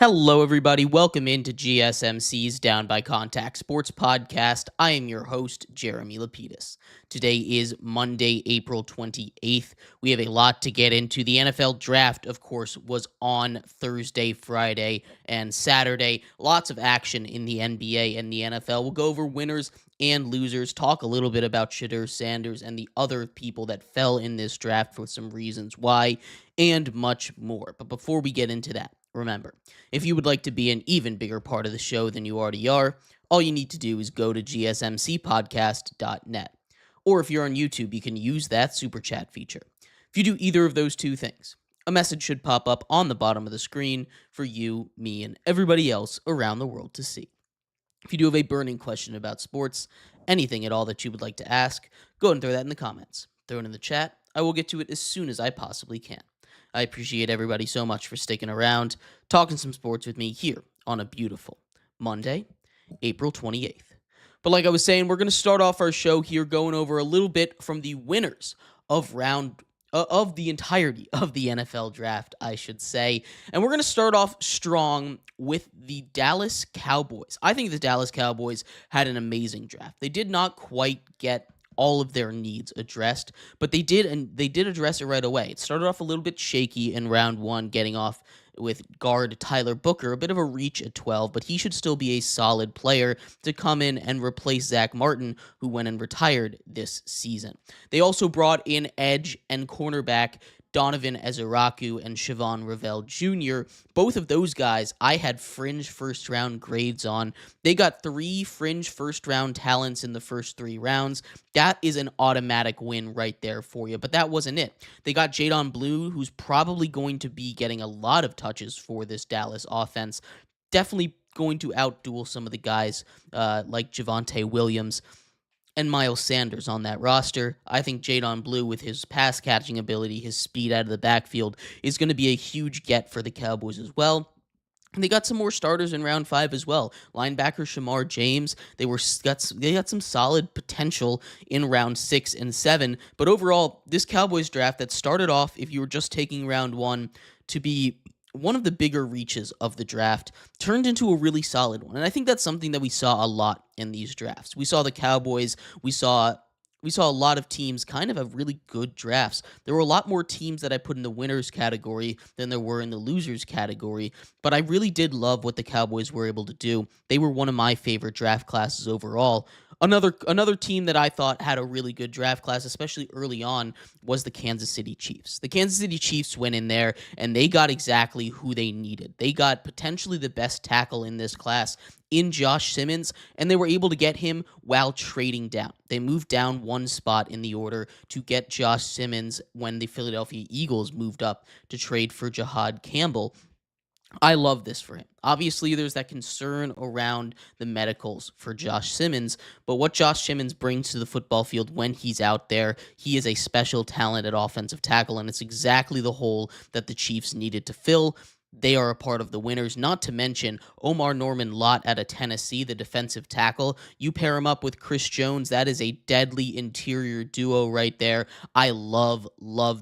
Hello, everybody. Welcome into GSMC's Down by Contact Sports Podcast. I am your host, Jeremy Lapidus. Today is Monday, April 28th. We have a lot to get into. The NFL draft, of course, was on Thursday, Friday, and Saturday. Lots of action in the NBA and the NFL. We'll go over winners and losers, talk a little bit about Shedeur Sanders and the other people that fell in this draft for some reasons why, and much more. But before we get into that, remember, if you would like to be an even bigger part of the show than you already are, all you need to do is go to gsmcpodcast.net. Or if you're on YouTube, you can use that super chat feature. If you do either of those two things, a message should pop up on the bottom of the screen for you, me, and everybody else around the world to see. If you do have a burning question about sports, anything at all that you would like to ask, go ahead and throw that in the comments. Throw it in the chat. I will get to it as soon as I possibly can. I appreciate everybody so much for sticking around, talking some sports with me here on a beautiful Monday, April 28th. But like I was saying, we're going to start off our show here going over a little bit from the winners of the entirety of the NFL draft, I should say. And we're going to start off strong with the Dallas Cowboys. I think the Dallas Cowboys had an amazing draft. They did not quite get all of their needs addressed, but they did, and they did address it right away. It started off a little bit shaky in round one, getting off with guard Tyler Booker, a bit of a reach at 12, but he should still be a solid player to come in and replace Zach Martin, who went and retired this season. They also brought in edge and cornerback Donovan Ezeraku and Siobhan Revell Jr. Both of those guys I had fringe first-round grades on. They got 3 fringe first-round talents in the first 3 rounds. That is an automatic win right there for you, but that wasn't it. They got Jadon Blue, who's probably going to be getting a lot of touches for this Dallas offense. Definitely going to outduel some of the guys like Javonte Williams and Miles Sanders on that roster. I think Jadon Blue, with his pass catching ability, his speed out of the backfield, is going to be a huge get for the Cowboys as well. And they got some more starters in round 5 as well. Linebacker Shamar James, they got some solid potential in round 6 and 7. But overall, this Cowboys draft that started off, if you were just taking round 1, to be one of the bigger reaches of the draft, turned into a really solid one. And I think that's something that we saw a lot in these drafts. We saw the Cowboys, we saw a lot of teams kind of have really good drafts. There were a lot more teams that I put in the winners category than there were in the losers category, but I really did love what the Cowboys were able to do. They were one of my favorite draft classes overall. Another team that I thought had a really good draft class, especially early on, was the Kansas City Chiefs. The Kansas City Chiefs went in there, and they got exactly who they needed. They got potentially the best tackle in this class in Josh Simmons, and they were able to get him while trading down. They moved down one spot in the order to get Josh Simmons when the Philadelphia Eagles moved up to trade for Jahad Campbell. I love this for him. Obviously, there's that concern around the medicals for Josh Simmons, but what Josh Simmons brings to the football field when he's out there, he is a special talent at offensive tackle, and it's exactly the hole that the Chiefs needed to fill. They are a part of the winners, not to mention Omar Norman Lott out of Tennessee, the defensive tackle. You pair him up with Chris Jones, that is a deadly interior duo right there. I love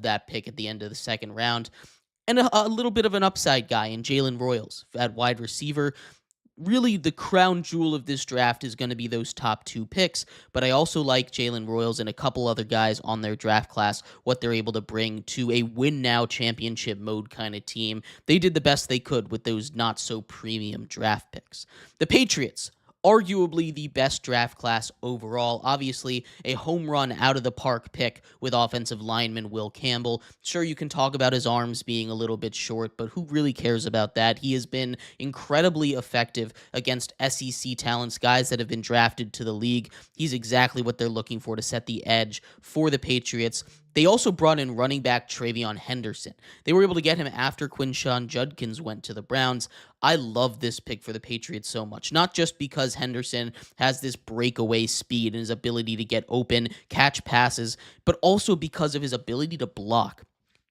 that pick at the end of the second round. And a little bit of an upside guy in Jalen Royals at wide receiver. Really, the crown jewel of this draft is going to be those top 2 picks, but I also like Jalen Royals and a couple other guys on their draft class, what they're able to bring to a win-now championship mode kind of team. They did the best they could with those not-so-premium draft picks. The Patriots, arguably the best draft class overall. Obviously, a home run out of the park pick with offensive lineman Will Campbell. Sure, you can talk about his arms being a little bit short, but who really cares about that? He has been incredibly effective against SEC talents, guys that have been drafted to the league. He's exactly what they're looking for to set the edge for the Patriots. They also brought in running back Travion Henderson. They were able to get him after Quinshon Judkins went to the Browns. I love this pick for the Patriots so much, not just because Henderson has this breakaway speed and his ability to get open, catch passes, but also because of his ability to block.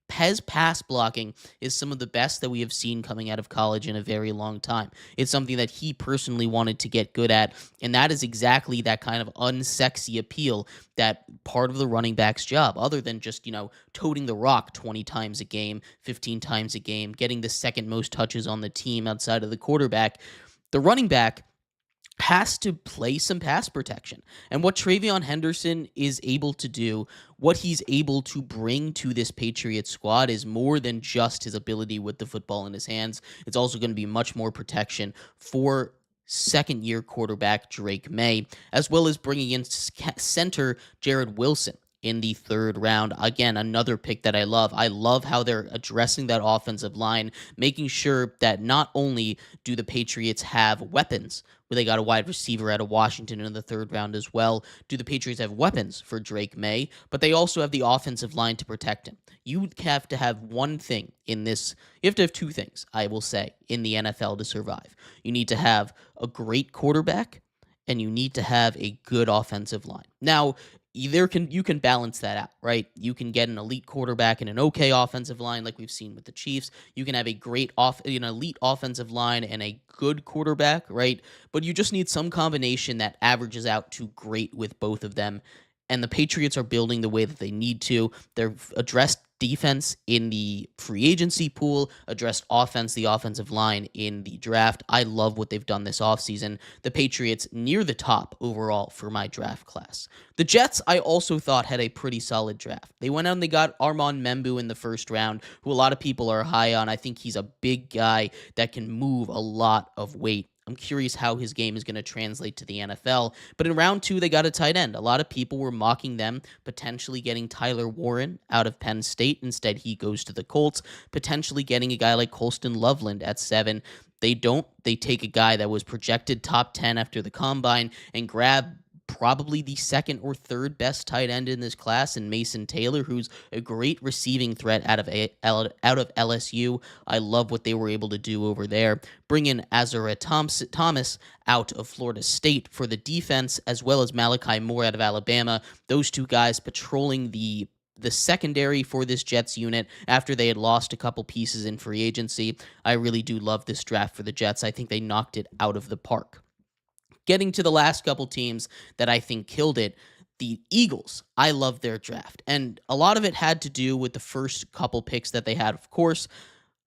Pez pass blocking is some of the best that we have seen coming out of college in a very long time. It's something that he personally wanted to get good at, and that is exactly that kind of unsexy appeal that part of the running back's job, other than just, toting the rock 20 times a game, 15 times a game, getting the second most touches on the team outside of the quarterback. The running back has to play some pass protection. And what Travion Henderson is able to do, what he's able to bring to this Patriots squad is more than just his ability with the football in his hands. It's also going to be much more protection for second-year quarterback Drake May, as well as bringing in center Jared Wilson in the third round. Again, another pick that I love. I love how they're addressing that offensive line, making sure that not only do the Patriots have weapons, where they got a wide receiver out of Washington in the third round as well, do the Patriots have weapons for Drake May, but they also have the offensive line to protect him. You have to have one thing in this. You have to have two things, I will say, in the NFL to survive. You need to have a great quarterback, and you need to have a good offensive line. Now, you can balance that out, right? You can get an elite quarterback and an okay offensive line, like we've seen with the Chiefs. You can have a great elite offensive line and a good quarterback, right? But you just need some combination that averages out to great with both of them. And the Patriots are building the way that they need to. They've addressed defense in the free agency pool, addressed offense, the offensive line in the draft. I love what they've done this offseason. The Patriots near the top overall for my draft class. The Jets, I also thought, had a pretty solid draft. They went out and they got Armand Membu in the first round, who a lot of people are high on. I think he's a big guy that can move a lot of weight. I'm curious how his game is going to translate to the NFL. But in round 2, they got a tight end. A lot of people were mocking them, potentially getting Tyler Warren out of Penn State. Instead, he goes to the Colts, potentially getting a guy like Colston Loveland at 7. They don't. They take a guy that was projected top 10 after the combine and grab probably the second or third best tight end in this class, and Mason Taylor, who's a great receiving threat out of LSU. I love what they were able to do over there. Bring in Azura Thomas out of Florida State for the defense, as well as Malachi Moore out of Alabama. Those two guys patrolling the secondary for this Jets unit after they had lost a couple pieces in free agency. I really do love this draft for the Jets. I think they knocked it out of the park. Getting to the last couple teams that I think killed it, the Eagles. I love their draft. And a lot of it had to do with the first couple picks that they had. Of course,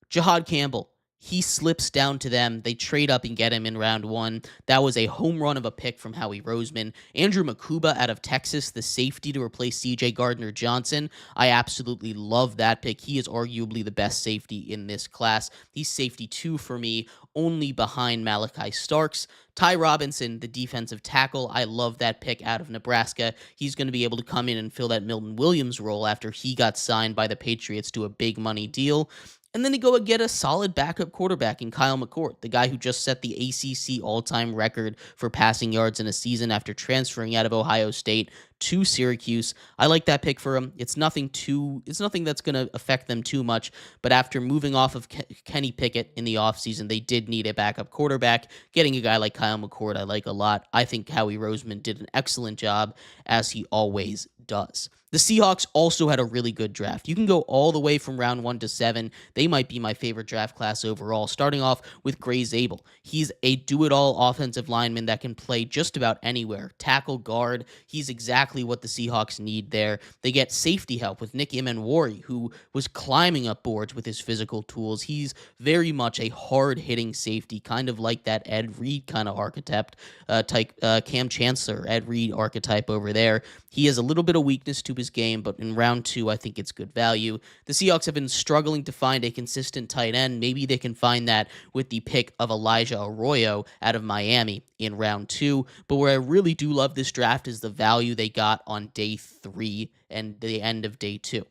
Jahad Campbell. He slips down to them. They trade up and get him in round 1. That was a home run of a pick from Howie Roseman. Andrew Makuba out of Texas, the safety to replace C.J. Gardner-Johnson. I absolutely love that pick. He is arguably the best safety in this class. He's safety 2 for me, only behind Malachi Starks. Ty Robinson, the defensive tackle, I love that pick out of Nebraska. He's going to be able to come in and fill that Milton Williams role after he got signed by the Patriots to a big money deal. And then they go and get a solid backup quarterback in Kyle McCord, the guy who just set the ACC all-time record for passing yards in a season after transferring out of Ohio State to Syracuse. I like that pick for him. It's nothing that's going to affect them too much, but after moving off of Kenny Pickett in the offseason, they did need a backup quarterback. Getting a guy like Kyle McCord, I like a lot. I think Howie Roseman did an excellent job, as he always does. The Seahawks also had a really good draft. You can go all the way from round 1 to 7. They might be my favorite draft class overall, starting off with Gray Zabel. He's a do-it-all offensive lineman that can play just about anywhere. Tackle, guard, he's exactly what the Seahawks need there. They get safety help with Nick Imanwari, who was climbing up boards with his physical tools. He's very much a hard-hitting safety, kind of like that Ed Reed kind of archetype, Cam Chancellor, Ed Reed archetype over there. He has a little bit of weakness to his game, but in round 2, I think it's good value. The Seahawks have been struggling to find a consistent tight end. Maybe they can find that with the pick of Elijah Arroyo out of Miami in round 2. But where I really do love this draft is the value they got on day 3 and the end of day 2.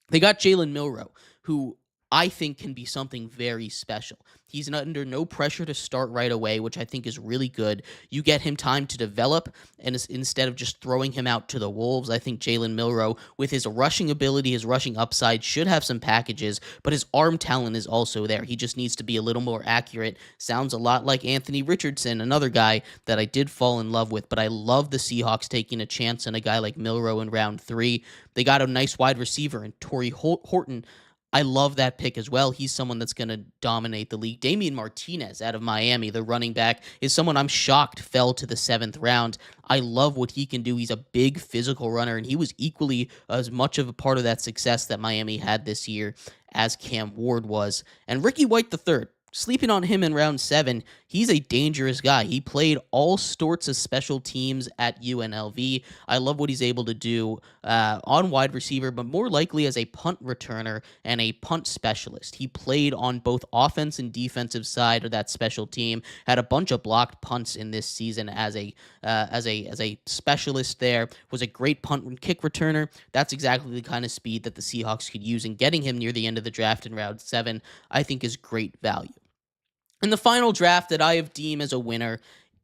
They got Jalen Milroe, who I think can be something very special. He's under no pressure to start right away, which I think is really good. You get him time to develop, and instead of just throwing him out to the wolves, I think Jalen Milroe, with his rushing ability, his rushing upside, should have some packages, but his arm talent is also there. He just needs to be a little more accurate. Sounds a lot like Anthony Richardson, another guy that I did fall in love with, but I love the Seahawks taking a chance on a guy like Milroe in round 3. They got a nice wide receiver in Torrey Horton. I love that pick as well. He's someone that's going to dominate the league. Damian Martinez out of Miami, the running back, is someone I'm shocked fell to the 7th round. I love what he can do. He's a big physical runner, and he was equally as much of a part of that success that Miami had this year as Cam Ward was. And Ricky White III, sleeping on him in round 7, he's a dangerous guy. He played all sorts of special teams at UNLV. I love what he's able to do on wide receiver, but more likely as a punt returner and a punt specialist. He played on both offense and defensive side of that special team. Had a bunch of blocked punts in this season as a specialist there. Was a great punt and kick returner. That's exactly the kind of speed that the Seahawks could use, and getting him near the end of the draft in round 7, I think is great value. And the final draft that I have deemed as a winner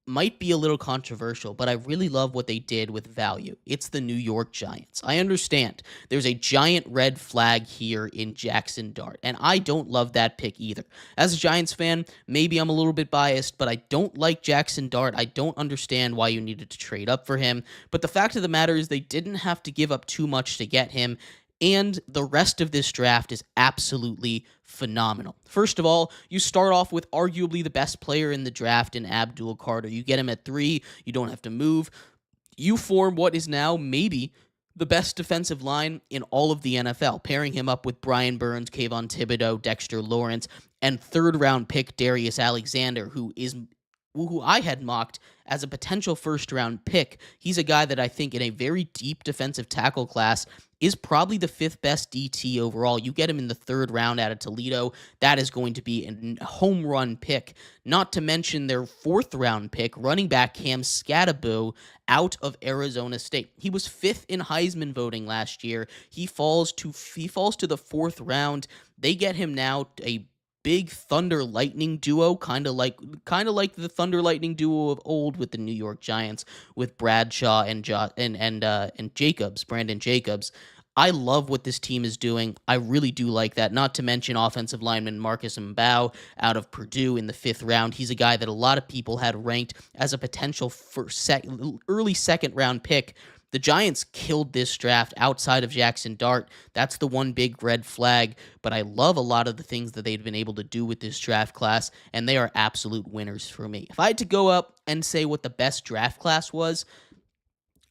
might be a little controversial, but I really love what they did with value. It's the New York Giants. I understand there's a giant red flag here in Jackson Dart, and I don't love that pick either. As a Giants fan, maybe I'm a little bit biased, but I don't like Jackson Dart. I don't understand why you needed to trade up for him, but the fact of the matter is they didn't have to give up too much to get him. And the rest of this draft is absolutely phenomenal. First of all, you start off with arguably the best player in the draft in Abdul Carter. You get him at 3. You don't have to move. You form what is now maybe the best defensive line in all of the NFL, pairing him up with Brian Burns, Kayvon Thibodeau, Dexter Lawrence, and 3rd-round pick Darius Alexander, who I had mocked as a potential first-round pick. He's a guy that I think in a very deep defensive tackle class is probably the 5th best DT overall. You get him in the 3rd round out of Toledo. That is going to be a home run pick. Not to mention their 4th round pick, running back Cam Skattebo out of Arizona State. He was 5th in Heisman voting last year. He falls to the 4th round. They get him now a big Thunder Lightning duo, kind of like the Thunder Lightning duo of old with the New York Giants, with Bradshaw and Jacobs, Brandon Jacobs. I love what this team is doing. I really do like that. Not to mention offensive lineman Marcus Mbao out of Purdue in the 5th round. He's a guy that a lot of people had ranked as a potential early 2nd round pick. The Giants killed this draft outside of Jackson Dart. That's the one big red flag, but I love a lot of the things that they've been able to do with this draft class, and they are absolute winners for me. If I had to go up and say what the best draft class was,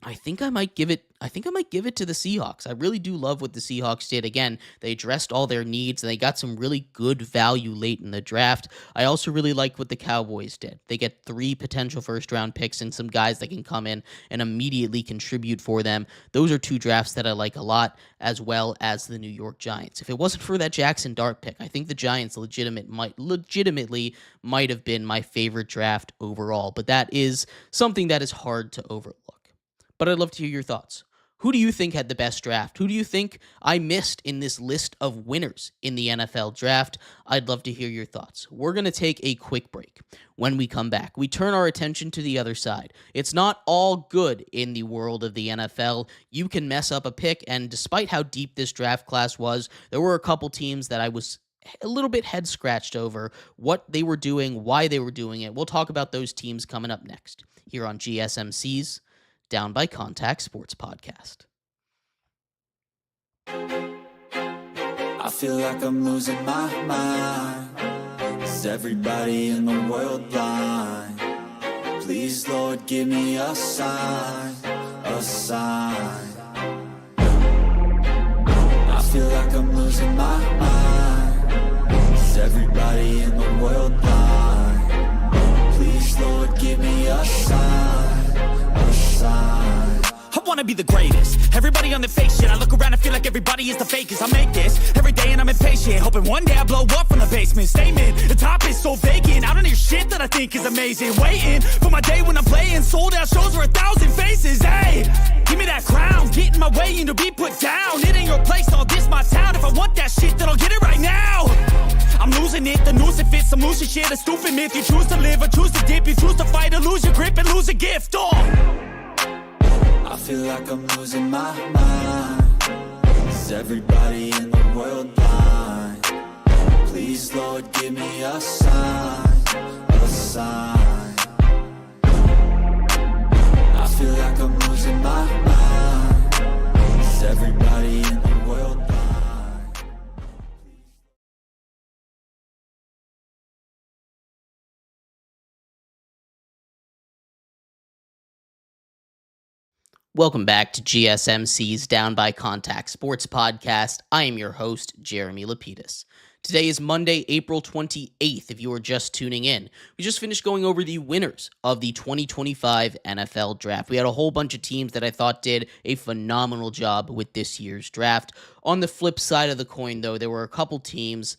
I think I might give it to the Seahawks. I really do love what the Seahawks did. Again, they addressed all their needs, and they got some really good value late in the draft. I also really like what the Cowboys did. They get 3 potential first-round picks and some guys that can come in and immediately contribute for them. Those are 2 drafts that I like a lot, as well as the New York Giants. If it wasn't for that Jackson Dart pick, I think the Giants legitimately might have been my favorite draft overall, but that is something that is hard to overlook. But I'd love to hear your thoughts. Who do you think had the best draft? Who do you think I missed in this list of winners in the NFL draft? I'd love to hear your thoughts. We're going to take a quick break. When we come back, we turn our attention to the other side. It's not all good in the world of the NFL. You can mess up a pick, and despite how deep this draft class was, there were a couple teams that I was a little bit head scratched over what they were doing, why they were doing it. We'll talk about those teams coming up next here on GSMC's Down by Contact Sports Podcast. I feel like I'm losing my mind. Is everybody in the world blind? Please, Lord, give me a sign, a sign. I feel like I'm losing my mind. Is everybody in the world blind? Please, Lord, give me a sign, a sign. I wanna be the greatest. Everybody on the fake shit. I look around and feel like everybody is the fakest. I make this every day and I'm impatient, hoping one day I blow up from the basement. Statement, the top is so vacant. I don't hear shit that I think is amazing. Waiting for my day when I'm playing sold out shows for 1,000 faces. Hey, Give me that crown, get in my way and to be put down. It ain't your place, all this my town. If I want that shit, then I'll get it right now. I'm losing it, the noose it fits, I'm losing shit, a stupid myth. You choose to live or choose to dip, you choose to fight or lose your grip and lose a gift. I feel like I'm losing my mind. Is everybody in the world blind? Please, Lord, give me a sign, a sign. I feel like I'm losing my mind. Is everybody in the world blind? Welcome back to GSMC's Down by Contact Sports Podcast. I am your host, Jeremy Lapidus. Today is Monday, April 28th, if you are just tuning in. We just finished going over the winners of the 2025 NFL Draft. We had a whole bunch of teams that I thought did a phenomenal job with this year's draft. On the flip side of the coin, though, there were a couple teams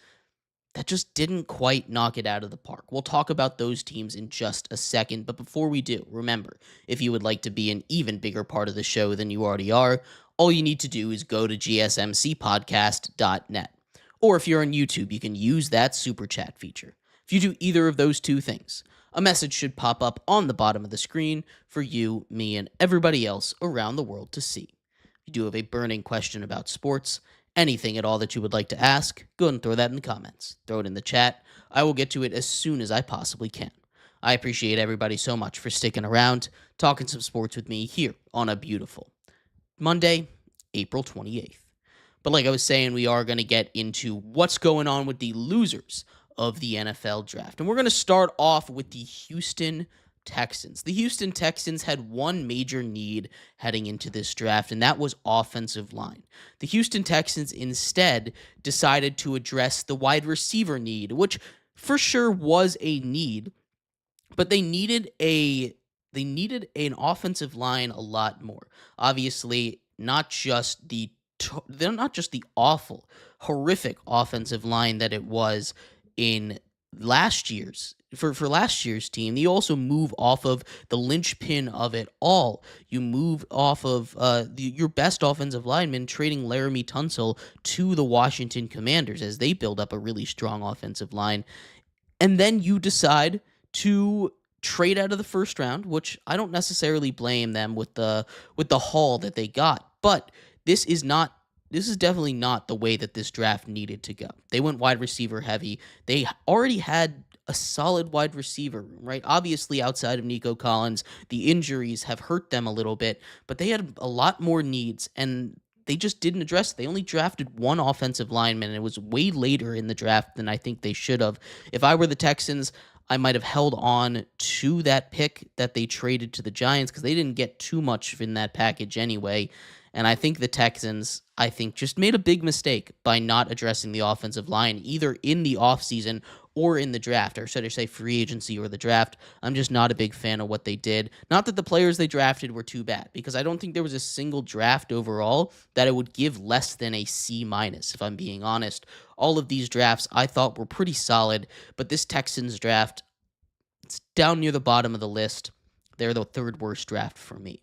that just didn't quite knock it out of the park. We'll talk about those teams in just a second, but before we do, remember, if you would like to be an even bigger part of the show than you already are, all you need to do is go to gsmcpodcast.net. Or if you're on YouTube, you can use that super chat feature. If you do either of those two things, a message should pop up on the bottom of the screen for you, me, and everybody else around the world to see. If you do have a burning question about sports, anything at all that you would like to ask, go ahead and throw that in the comments. Throw it in the chat. I will get to it as soon as I possibly can. I appreciate everybody so much for sticking around, talking some sports with me here on a beautiful Monday, April 28th. But like I was saying, we are going to get into what's going on with the losers of the NFL Draft. And we're going to start off with the Houston Texans. The Houston Texans had one major need heading into this draft, and that was offensive line. The Houston Texans instead decided to address the wide receiver need, which for sure was a need, but they needed an offensive line a lot more. Obviously, not just the awful, horrific offensive line that it was in last year's last year's team. You also move off of the linchpin of it all. You move off of your best offensive lineman, trading Laramie Tunsil to the Washington Commanders as they build up a really strong offensive line. And then you decide to trade out of the first round, which I don't necessarily blame them with the haul that they got. But this is definitely not the way that this draft needed to go. They went wide receiver heavy. They already had a solid wide receiver room, right? Obviously, outside of Nico Collins, the injuries have hurt them a little bit, but they had a lot more needs, and they just didn't address it. They only drafted one offensive lineman, and it was way later in the draft than I think they should have. If I were the Texans, I might have held on to that pick that they traded to the Giants because they didn't get too much in that package anyway. And I think the Texans, just made a big mistake by not addressing the offensive line, either in the offseason or in the draft, or should I say free agency or the draft. I'm just not a big fan of what they did. Not that the players they drafted were too bad, because I don't think there was a single draft overall that it would give less than a C-, if I'm being honest. All of these drafts I thought were pretty solid, but this Texans draft, it's down near the bottom of the list. They're the third worst draft for me.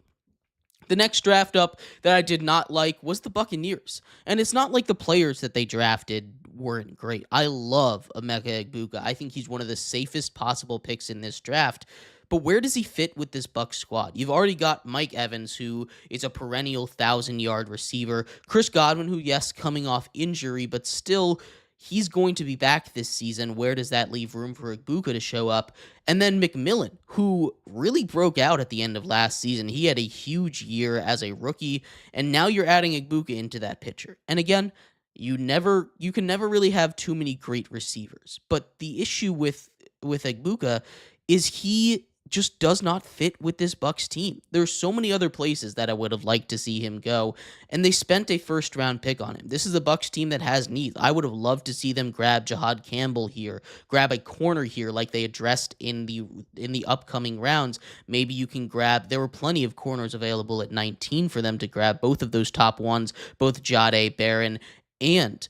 The next draft up that I did not like was the Buccaneers. And it's not like the players that they drafted weren't great. I love Emeka Egbuka. I think he's one of the safest possible picks in this draft. But where does he fit with this Bucs squad? You've already got Mike Evans, who is a perennial 1,000-yard receiver. Chris Godwin, who, yes, coming off injury, but still, he's going to be back this season. Where does that leave room for Egbuka to show up? And then McMillan, who really broke out at the end of last season. He had a huge year as a rookie, and now you're adding Egbuka into that picture. And again, you can never really have too many great receivers. But the issue with Egbuka is he just does not fit with this Bucs team. There's so many other places that I would have liked to see him go, and they spent a first-round pick on him. This is a Bucs team that has needs. I would have loved to see them grab Jahad Campbell here, grab a corner here like they addressed in the upcoming rounds. Maybe you can grab, there were plenty of corners available at 19 for them to grab, both of those top ones, both Jahdae Barron and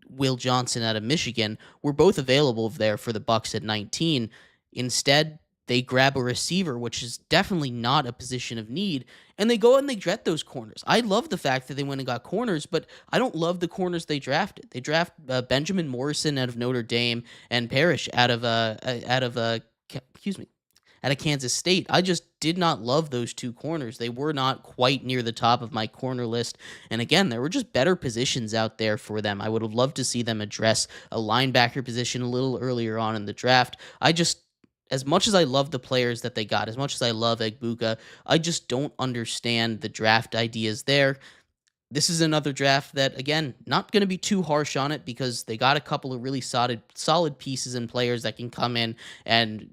Will Johnson out of Michigan were both available there for the Bucs at 19. Instead, They grab a receiver, which is definitely not a position of need, and they go and they get those corners. I love the fact that they went and got corners, but I don't love the corners they drafted. They draft Benjamin Morrison out of Notre Dame and Parrish out of Kansas State. I just did not love those two corners. They were not quite near the top of my corner list. And again, there were just better positions out there for them. I would have loved to see them address a linebacker position a little earlier on in the draft. As much as I love the players that they got, as much as I love Egbuka, I just don't understand the draft ideas there. This is another draft that, again, not going to be too harsh on it because they got a couple of really solid pieces and players that can come in and,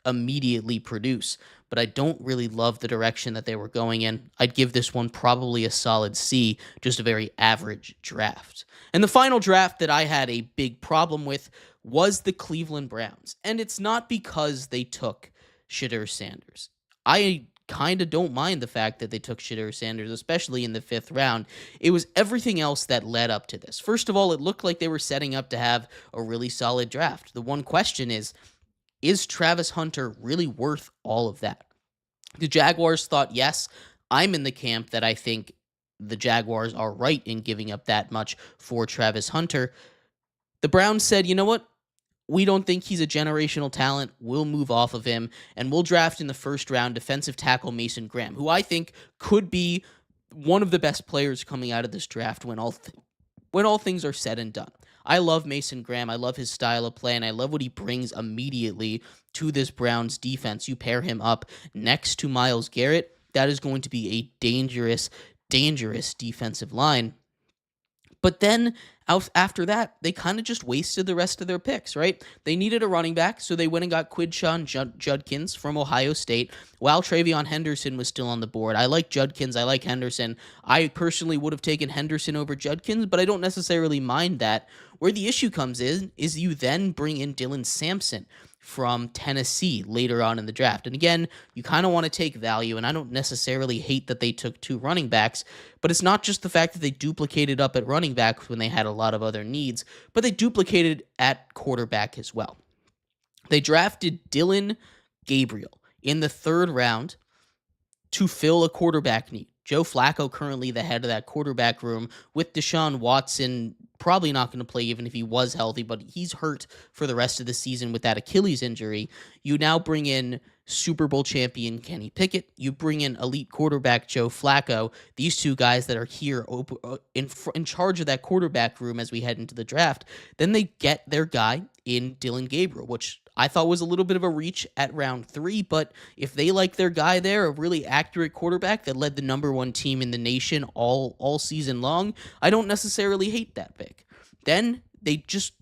immediately produce. But I don't really love the direction that they were going in. I'd give this one probably a solid C, just a very average draft. And the final draft that I had a big problem with was the Cleveland Browns. And it's not because they took Shedeur Sanders. I kind of don't mind the fact that they took Shedeur Sanders, especially in the 5th round. It was everything else that led up to this. First of all, it looked like they were setting up to have a really solid draft. The one question is Travis Hunter really worth all of that? The Jaguars thought yes. I'm in the camp that I think the Jaguars are right in giving up that much for Travis Hunter. The Browns said, you know what? We don't think he's a generational talent. We'll move off of him, and we'll draft in the 1st round defensive tackle Mason Graham, who I think could be one of the best players coming out of this draft when all things are said and done. I love Mason Graham. I love his style of play, and I love what he brings immediately to this Browns defense. You pair him up next to Myles Garrett, that is going to be a dangerous, dangerous defensive line. But then after that, they kind of just wasted the rest of their picks, right? They needed a running back, so they went and got Quidshawn Judkins from Ohio State, while TreVeyon Henderson was still on the board. I like Judkins. I like Henderson. I personally would have taken Henderson over Judkins, but I don't necessarily mind that. Where the issue comes in is you then bring in Dylan Sampson from Tennessee later on in the draft. And again, you kind of want to take value, and I don't necessarily hate that they took 2 running backs, but it's not just the fact that they duplicated up at running back when they had a lot of other needs, but they duplicated at quarterback as well. They drafted Dylan Gabriel in the 3rd round to fill a quarterback need. Joe Flacco currently the head of that quarterback room, with Deshaun Watson probably not going to play even if he was healthy, but he's hurt for the rest of the season with that Achilles injury. You now bring in Super Bowl champion Kenny Pickett. You bring in elite quarterback Joe Flacco. These two guys that are here in charge of that quarterback room as we head into the draft. Then they get their guy in Dylan Gabriel, which I thought was a little bit of a reach at round 3, but if they like their guy there, a really accurate quarterback that led the number 1 team in the nation all season long, I don't necessarily hate that pick. Then they just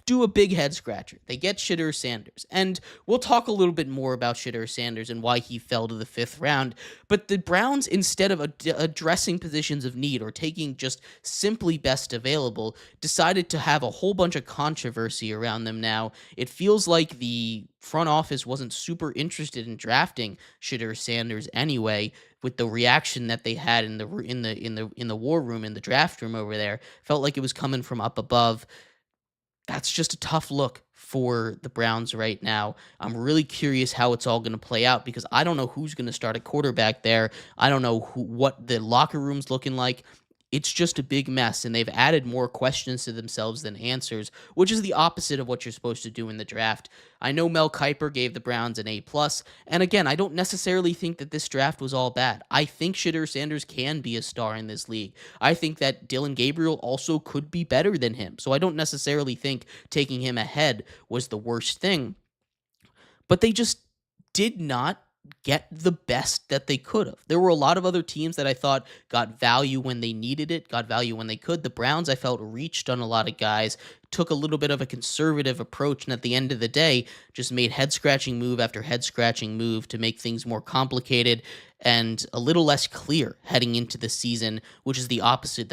do a big head scratcher. They get Shedeur Sanders, and we'll talk a little bit more about Shedeur Sanders and why he fell to the 5th round, but the Browns, instead of addressing positions of need or taking just simply best available, decided to have a whole bunch of controversy around them now. It feels like the front office wasn't super interested in drafting Shedeur Sanders anyway, with the reaction that they had in the war room, in the draft room over there. Felt like it was coming from up above. That's just a tough look for the Browns right now. I'm really curious how it's all going to play out because I don't know who's going to start at quarterback there. I don't know what the locker room's looking like. It's just a big mess, and they've added more questions to themselves than answers, which is the opposite of what you're supposed to do in the draft. I know Mel Kiper gave the Browns an A+, and again, I don't necessarily think that this draft was all bad. I think Shedeur Sanders can be a star in this league. I think that Dylan Gabriel also could be better than him, so I don't necessarily think taking him ahead was the worst thing. But they just did not get the best that they could have. There were a lot of other teams that I thought got value when they needed it, got value when they could. The Browns, I felt, reached on a lot of guys, took a little bit of a conservative approach, and at the end of the day, just made head-scratching move after head-scratching move to make things more complicated and a little less clear heading into the season, which is the opposite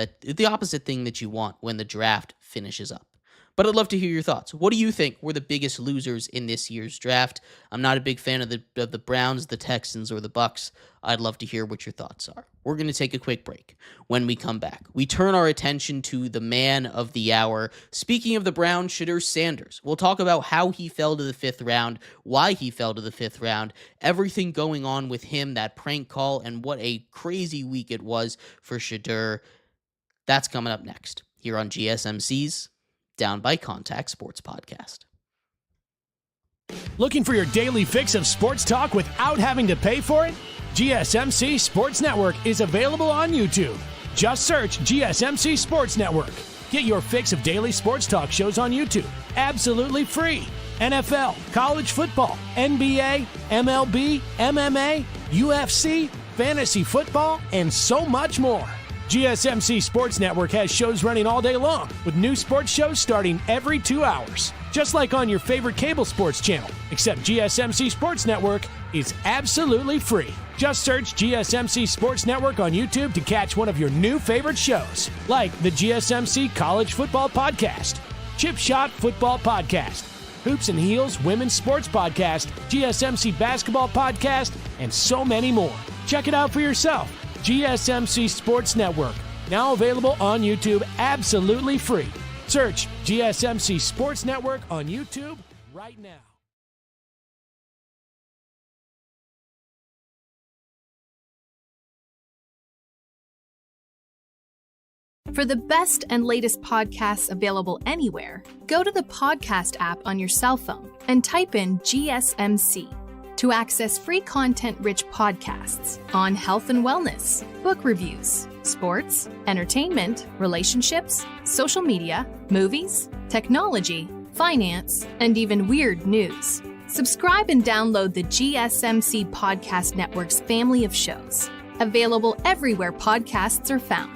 thing that you want when the draft finishes up. But I'd love to hear your thoughts. What do you think were the biggest losers in this year's draft? I'm not a big fan of the Browns, the Texans, or the Bucks. I'd love to hear what your thoughts are. We're going to take a quick break. When we come back, we turn our attention to the man of the hour. Speaking of the Browns, Shedeur Sanders. We'll talk about how he fell to the 5th round, why he fell to the 5th round, everything going on with him, that prank call, and what a crazy week it was for Shedeur. That's coming up next here on GSMC's Down by Contact Sports Podcast. Looking for your daily fix of sports talk without having to pay for it? GSMC Sports Network is available on YouTube. Just search GSMC Sports Network. Get your fix of daily sports talk shows on YouTube, absolutely free. NFL, college football, NBA, MLB, MMA, UFC, fantasy football, and so much more. GSMC Sports Network has shows running all day long, with new sports shows starting every 2 hours. Just like on your favorite cable sports channel, except GSMC Sports Network is absolutely free. Just search GSMC Sports Network on YouTube to catch one of your new favorite shows, like the GSMC College Football Podcast, Chip Shot Football Podcast, Hoops and Heels Women's Sports Podcast, GSMC Basketball Podcast, and so many more. Check it out for yourself. GSMC Sports Network, now available on YouTube absolutely free. Search GSMC Sports Network on YouTube right now. For the best and latest podcasts available anywhere, go to the podcast app on your cell phone and type in GSMC to access free content-rich podcasts on health and wellness, book reviews, sports, entertainment, relationships, social media, movies, technology, finance, and even weird news. Subscribe and download the GSMC Podcast Network's family of shows, available everywhere podcasts are found.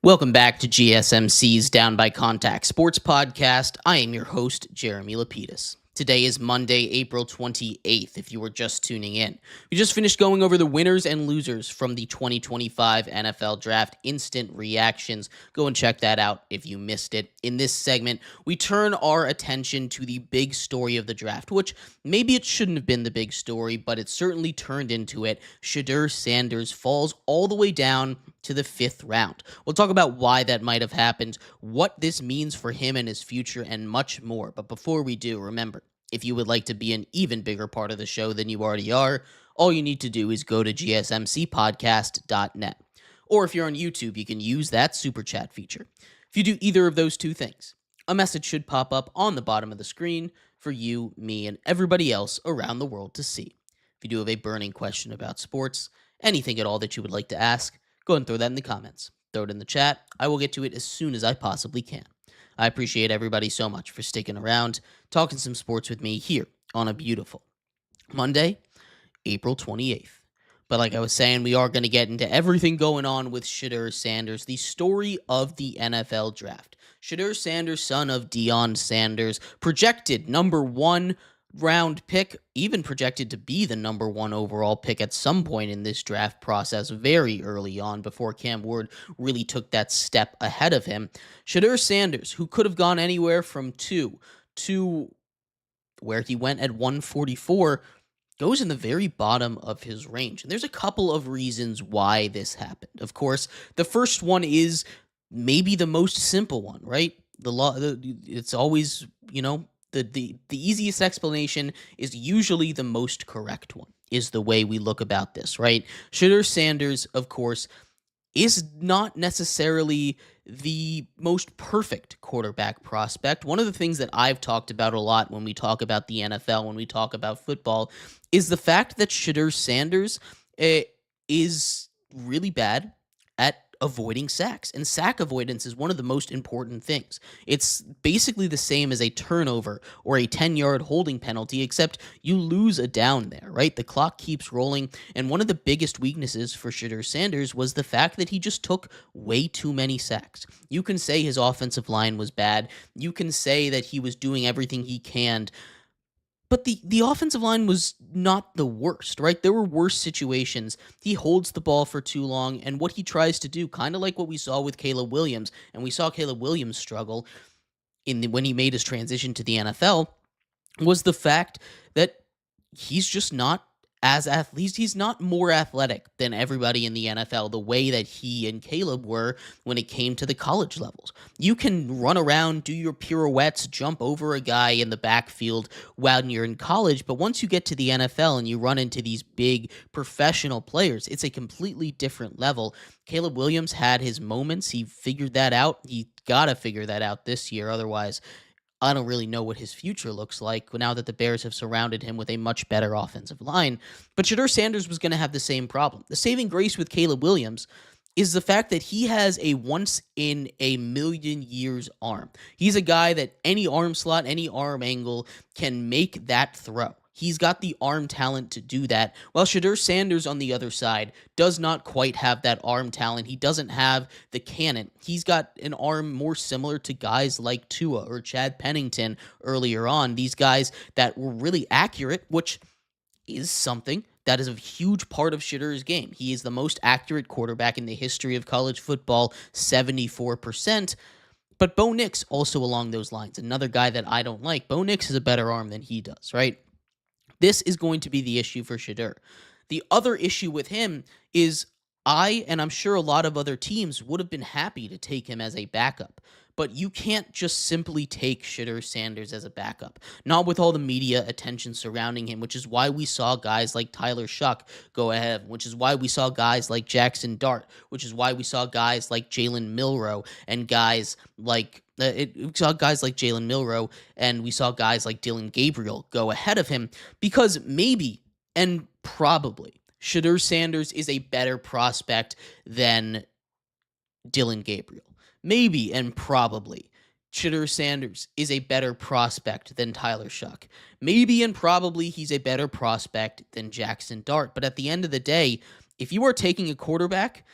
Welcome back to GSMC's Down by Contact Sports Podcast. I am your host, Jeremy Lapidus. Today is Monday, April 28th, if you were just tuning in. We just finished going over the winners and losers from the 2025 NFL Draft Instant Reactions. Go and check that out if you missed it. In this segment, we turn our attention to the big story of the draft, which maybe it shouldn't have been the big story, but it certainly turned into it. Shedeur Sanders falls all the way down to the 5th round. We'll talk about why that might have happened, what this means for him and his future, and much more. But before we do, remember, if you would like to be an even bigger part of the show than you already are, all you need to do is go to gsmcpodcast.net. Or if you're on YouTube, you can use that super chat feature. If you do either of those two things, a message should pop up on the bottom of the screen for you, me, and everybody else around the world to see. If you do have a burning question about sports, anything at all that you would like to ask, go and throw that in the comments. Throw it in the chat. I will get to it as soon as I possibly can. I appreciate everybody so much for sticking around, talking some sports with me here on a beautiful Monday, April 28th. But like I was saying, we are going to get into everything going on with Shedeur Sanders, the story of the NFL Draft. Shedeur Sanders, son of Deion Sanders, projected number 1 round pick, even projected to be the number 1 overall pick at some point in this draft process very early on before Cam Ward really took that step ahead of him. Shedeur Sanders, who could have gone anywhere from 2 to where he went at 144, goes in the very bottom of his range. And there's a couple of reasons why this happened. Of course, the first one is maybe the most simple one, right? It's always, the easiest explanation is usually the most correct one, is the way we look about this, right? Shedeur Sanders, of course, is not necessarily the most perfect quarterback prospect. One of the things that I've talked about a lot when we talk about the NFL, when we talk about football, is the fact that Shedeur Sanders is really bad at avoiding sacks. And sack avoidance is one of the most important things. It's basically the same as a turnover or a 10-yard holding penalty, except you lose a down there, right? The clock keeps rolling. And one of the biggest weaknesses for Shedeur Sanders was the fact that he just took way too many sacks. You can say his offensive line was bad. You can say that he was doing everything he can. But the offensive line was not the worst, right? There were worse situations. He holds the ball for too long, and what he tries to do, kind of like what we saw with Caleb Williams, and we saw Caleb Williams struggle when he made his transition to the NFL, was the fact that he's just not he's not more athletic than everybody in the NFL, the way that he and Caleb were when it came to the college levels. You can run around, do your pirouettes, jump over a guy in the backfield when you're in college, but once you get to the NFL and you run into these big professional players, it's a completely different level. Caleb Williams had his moments. He figured that out. He got to figure that out this year. Otherwise, I don't really know what his future looks like now that the Bears have surrounded him with a much better offensive line. But Shedeur Sanders was going to have the same problem. The saving grace with Caleb Williams is the fact that he has a once-in-a-million-years arm. He's a guy that any arm slot, any arm angle can make that throw. He's got the arm talent to do that, while Shedeur Sanders on the other side does not quite have that arm talent. He doesn't have the cannon. He's got an arm more similar to guys like Tua or Chad Pennington earlier on, these guys that were really accurate, which is something that is a huge part of Shedeur's game. He is the most accurate quarterback in the history of college football, 74%. But Bo Nix also along those lines, another guy that I don't like. Bo Nix has a better arm than he does, right? This is going to be the issue for Shedeur. The other issue with him is and I'm sure a lot of other teams would have been happy to take him as a backup, but you can't just simply take Shedeur Sanders as a backup, not with all the media attention surrounding him, which is why we saw guys like Tyler Shuck go ahead, which is why we saw guys like Jackson Dart, which is why we saw guys like Jalen Milroe and guys like Jalen Milroe, and we saw guys like Dylan Gabriel go ahead of him, because maybe and probably Shedeur Sanders is a better prospect than Dylan Gabriel. Maybe and probably Shedeur Sanders is a better prospect than Tyler Shuck. Maybe and probably he's a better prospect than Jackson Dart. But at the end of the day, if you are taking a quarterback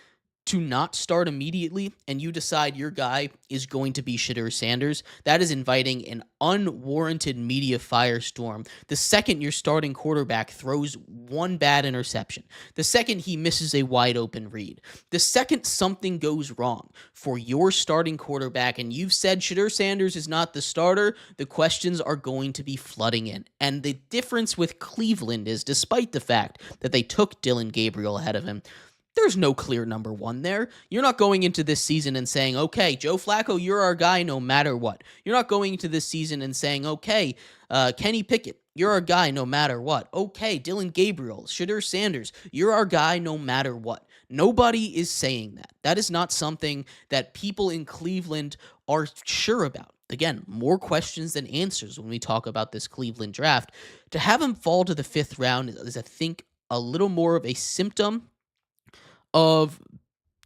to not start immediately and you decide your guy is going to be Shedeur Sanders, that is inviting an unwarranted media firestorm. The second your starting quarterback throws one bad interception, the second he misses a wide open read, the second something goes wrong for your starting quarterback and you've said Shedeur Sanders is not the starter, the questions are going to be flooding in. And the difference with Cleveland is, despite the fact that they took Dylan Gabriel ahead of him, there's no clear number one there. You're not going into this season and saying, okay, Joe Flacco, you're our guy no matter what. You're not going into this season and saying, okay, Kenny Pickett, you're our guy no matter what. Okay, Dylan Gabriel, Shedeur Sanders, you're our guy no matter what. Nobody is saying that. That is not something that people in Cleveland are sure about. Again, more questions than answers when we talk about this Cleveland draft. To have him fall to the 5th round is, I think, a little more of a symptom of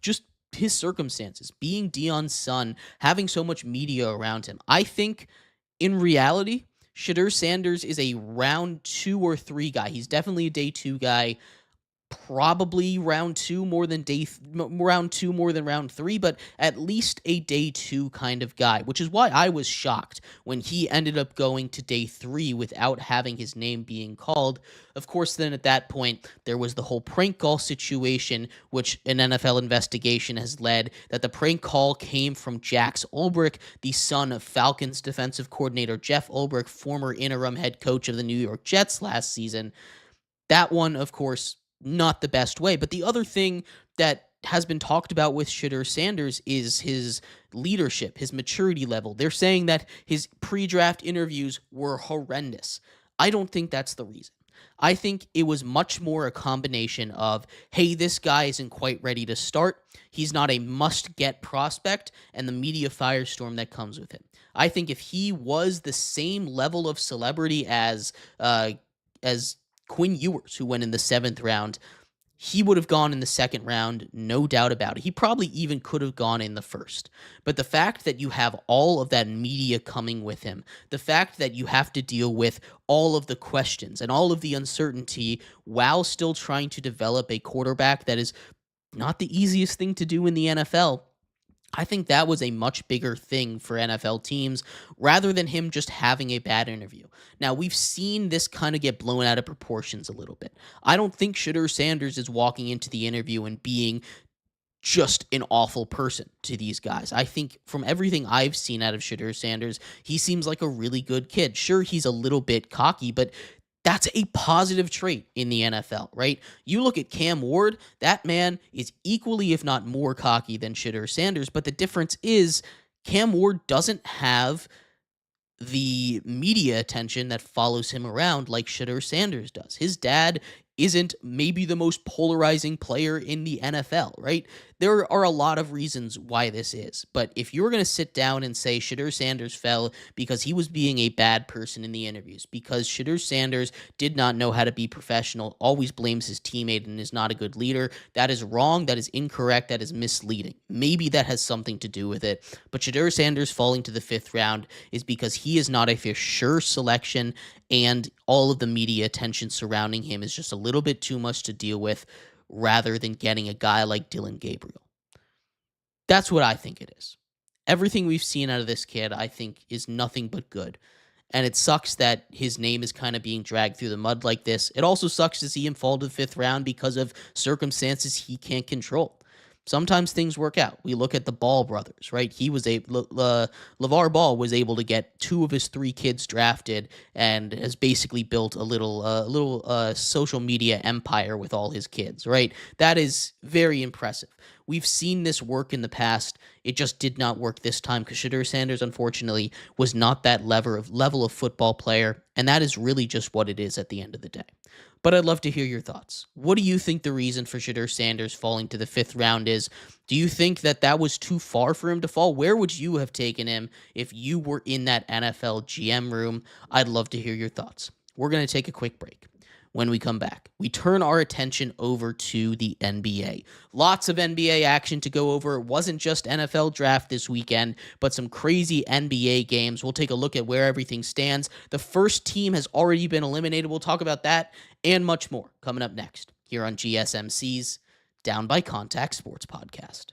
just his circumstances, being Deion's son, having so much media around him. I think in reality, Shedeur Sanders is a round 2 or 3 guy. He's definitely a day 2 guy, probably round 2 more than round 3, but at least a day 2 kind of guy, which is why I was shocked when he ended up going to day 3 without having his name being called. Of course, then at that point, there was the whole prank call situation, which an NFL investigation has led that the prank call came from Jax Ulbrich, the son of Falcons defensive coordinator Jeff Ulbrich, former interim head coach of the New York Jets last season. That one, of course, not the best way. But the other thing that has been talked about with Shedeur Sanders is his leadership, his maturity level. They're saying that his pre-draft interviews were horrendous. I don't think that's the reason. I think it was much more a combination of, hey, this guy isn't quite ready to start. He's not a must-get prospect, and the media firestorm that comes with him. I think if he was the same level of celebrity as Quinn Ewers, who went in the 7th round, he would have gone in the second round, no doubt about it. He probably even could have gone in the first. But the fact that you have all of that media coming with him, the fact that you have to deal with all of the questions and all of the uncertainty while still trying to develop a quarterback that is not the easiest thing to do in the NFL, I think that was a much bigger thing for NFL teams rather than him just having a bad interview. Now, we've seen this kind of get blown out of proportions a little bit. I don't think Shedeur Sanders is walking into the interview and being just an awful person to these guys. I think from everything I've seen out of Shedeur Sanders, he seems like a really good kid. Sure, he's a little bit cocky, but that's a positive trait in the NFL, right? You look at Cam Ward, that man is equally, if not more cocky than Shedeur Sanders, but the difference is Cam Ward doesn't have the media attention that follows him around like Shedeur Sanders does. His dad isn't maybe the most polarizing player in the NFL, right? There are a lot of reasons why this is, but if you were going to sit down and say Shedeur Sanders fell because he was being a bad person in the interviews, because Shedeur Sanders did not know how to be professional, always blames his teammate and is not a good leader, that is wrong, that is incorrect, that is misleading. Maybe that has something to do with it, but Shedeur Sanders falling to the 5th round is because he is not a for sure selection, and all of the media attention surrounding him is just a little bit too much to deal with rather than getting a guy like Dylan Gabriel. That's what I think it is. Everything we've seen out of this kid, I think, is nothing but good. And it sucks that his name is kind of being dragged through the mud like this. It also sucks to see him fall to the 5th round because of circumstances he can't control. Sometimes things work out. We look at the Ball brothers, right? LeVar Ball was able to get 2 of his 3 kids drafted and has basically built a little social media empire with all his kids, right? That is very impressive. We've seen this work in the past. It just did not work this time because Shedeur Sanders, unfortunately, was not that level of football player, and that is really just what it is at the end of the day. But I'd love to hear your thoughts. What do you think the reason for Shedeur Sanders falling to the 5th round is? Do you think that was too far for him to fall? Where would you have taken him if you were in that NFL GM room? I'd love to hear your thoughts. We're going to take a quick break. When we come back, we turn our attention over to the NBA. Lots of NBA action to go over. It wasn't just NFL draft this weekend, but some crazy NBA games. We'll take a look at where everything stands. The first team has already been eliminated. We'll talk about that and much more coming up next here on GSMC's Down by Contact Sports Podcast.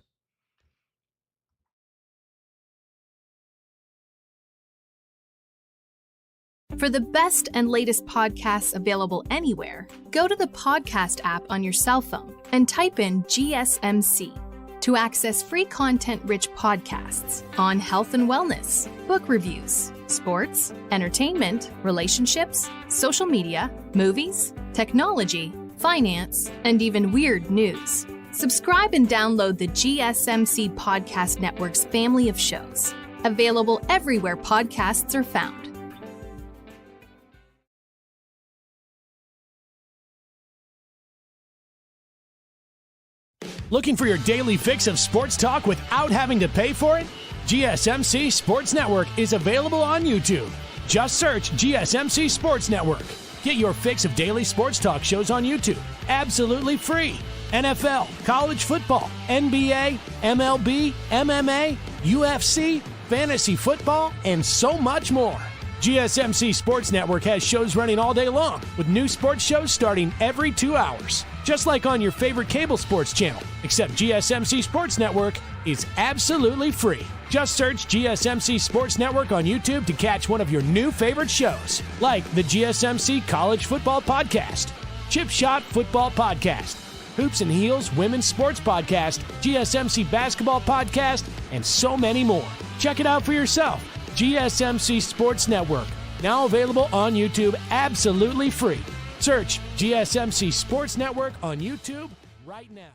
For the best and latest podcasts available anywhere, go to the podcast app on your cell phone and type in GSMC to access free content-rich podcasts on health and wellness, book reviews, sports, entertainment, relationships, social media, movies, technology, finance, and even weird news. Subscribe and download the GSMC Podcast Network's family of shows, available everywhere podcasts are found. Looking for your daily fix of sports talk without having to pay for it? GSMC Sports Network is available on YouTube. Just search GSMC Sports Network. Get your fix of daily sports talk shows on YouTube, absolutely free. NFL, college football, NBA, MLB, MMA, UFC, fantasy football, and so much more. GSMC Sports Network has shows running all day long, with new sports shows starting every 2 hours. Just like on your favorite cable sports channel, except GSMC Sports Network is absolutely free. Just search GSMC Sports Network on YouTube to catch one of your new favorite shows, like the GSMC College Football Podcast, Chip Shot Football Podcast, Hoops and Heels Women's Sports Podcast, GSMC Basketball Podcast, and so many more. Check it out for yourself. GSMC Sports Network, now available on YouTube absolutely free. Search GSMC Sports Network on YouTube right now.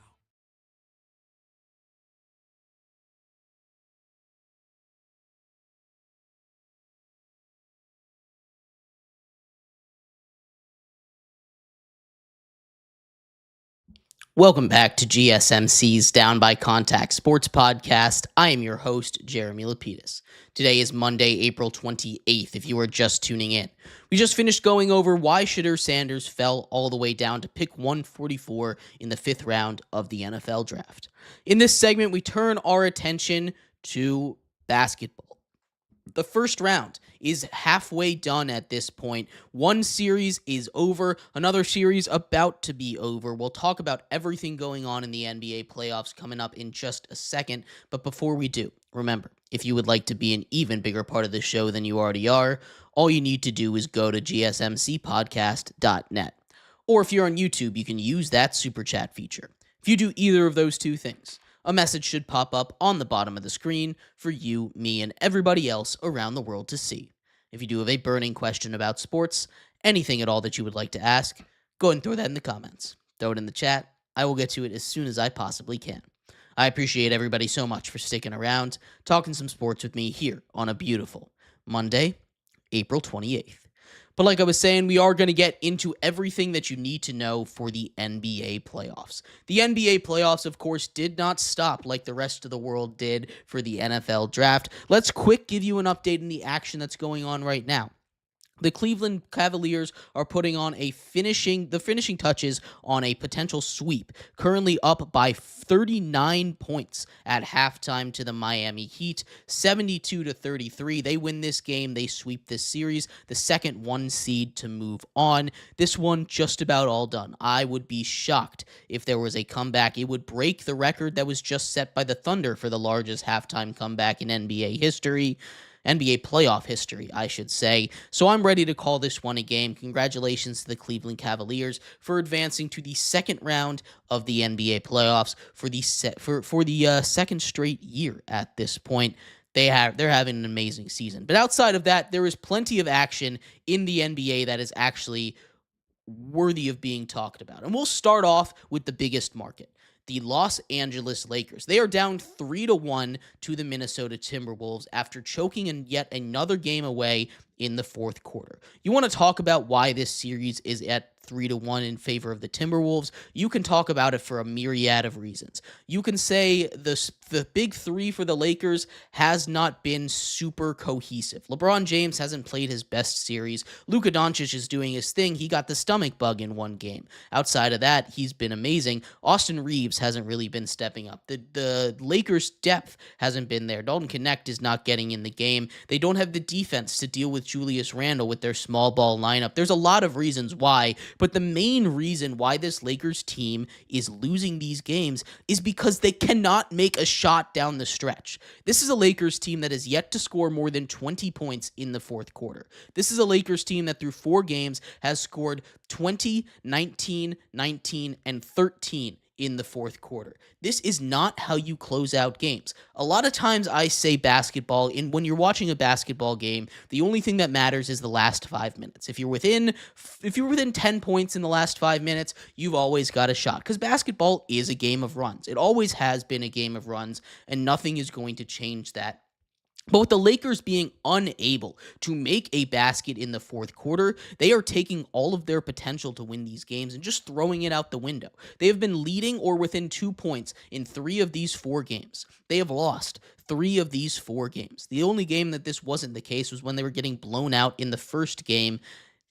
Welcome back to GSMC's Down by Contact Sports Podcast. I am your host, Jeremy Lapidus. Today is Monday, April 28th, if you are just tuning in. We just finished going over why Shedeur Sanders fell all the way down to pick 144 in the 5th round of the NFL Draft. In this segment, we turn our attention to basketball. The first round is halfway done at this point. One series is over, another series about to be over. We'll talk about everything going on in the NBA playoffs coming up in just a second. But before we do, remember, if you would like to be an even bigger part of the show than you already are, all you need to do is go to gsmcpodcast.net. Or if you're on YouTube, you can use that super chat feature. If you do either of those two things, a message should pop up on the bottom of the screen for you, me, and everybody else around the world to see. If you do have a burning question about sports, anything at all that you would like to ask, go ahead and throw that in the comments. Throw it in the chat. I will get to it as soon as I possibly can. I appreciate everybody so much for sticking around, talking some sports with me here on a beautiful Monday, April 28th. But like I was saying, we are going to get into everything that you need to know for the NBA playoffs. The NBA playoffs, of course, did not stop like the rest of the world did for the NFL draft. Let's give you an update in the action that's going on right now. The Cleveland Cavaliers are putting on the finishing touches on a potential sweep, currently up by 39 points at halftime to the Miami Heat, 72-33. They win this game, they sweep this series, the second 1 seed to move on. This one just about all done. I would be shocked if there was a comeback. It would break the record that was just set by the Thunder for the largest halftime comeback in NBA history. NBA playoff history, I should say. So I'm ready to call this one a game. Congratulations to the Cleveland Cavaliers for advancing to the second round of the NBA playoffs for the second straight year at this point. They're having an amazing season. But outside of that, there is plenty of action in the NBA that is actually worthy of being talked about. And we'll start off with the biggest market. The Los Angeles Lakers. They are down 3-1 to the Minnesota Timberwolves after choking in yet another game away in the fourth quarter. You want to talk about why this series is at 3-1 in favor of the Timberwolves? You can talk about it for a myriad of reasons. You can say the big three for the Lakers has not been super cohesive. LeBron James hasn't played his best series. Luka Doncic is doing his thing. He got the stomach bug in one game. Outside of that, he's been amazing. Austin Reeves hasn't really been stepping up. The Lakers' depth hasn't been there. Dalton Knecht is not getting in the game. They don't have the defense to deal with Julius Randle with their small ball lineup. There's a lot of reasons why, but the main reason why this Lakers team is losing these games is because they cannot make a shot down the stretch. This is a Lakers team that has yet to score more than 20 points in the fourth quarter. This is a Lakers team that through 4 games has scored 20, 19, 19, and 13 in the fourth quarter. This is not how you close out games. A lot of times I say basketball, when you're watching a basketball game, the only thing that matters is the last 5 minutes. If you're within 10 points in the last 5 minutes, you've always got a shot, because basketball is a game of runs. It always has been a game of runs, and nothing is going to change that. But with the Lakers being unable to make a basket in the fourth quarter, they are taking all of their potential to win these games and just throwing it out the window. They have been leading or within 2 points in 3 of these 4 games. They have lost 3 of these 4 games. The only game that this wasn't the case was when they were getting blown out in the first game.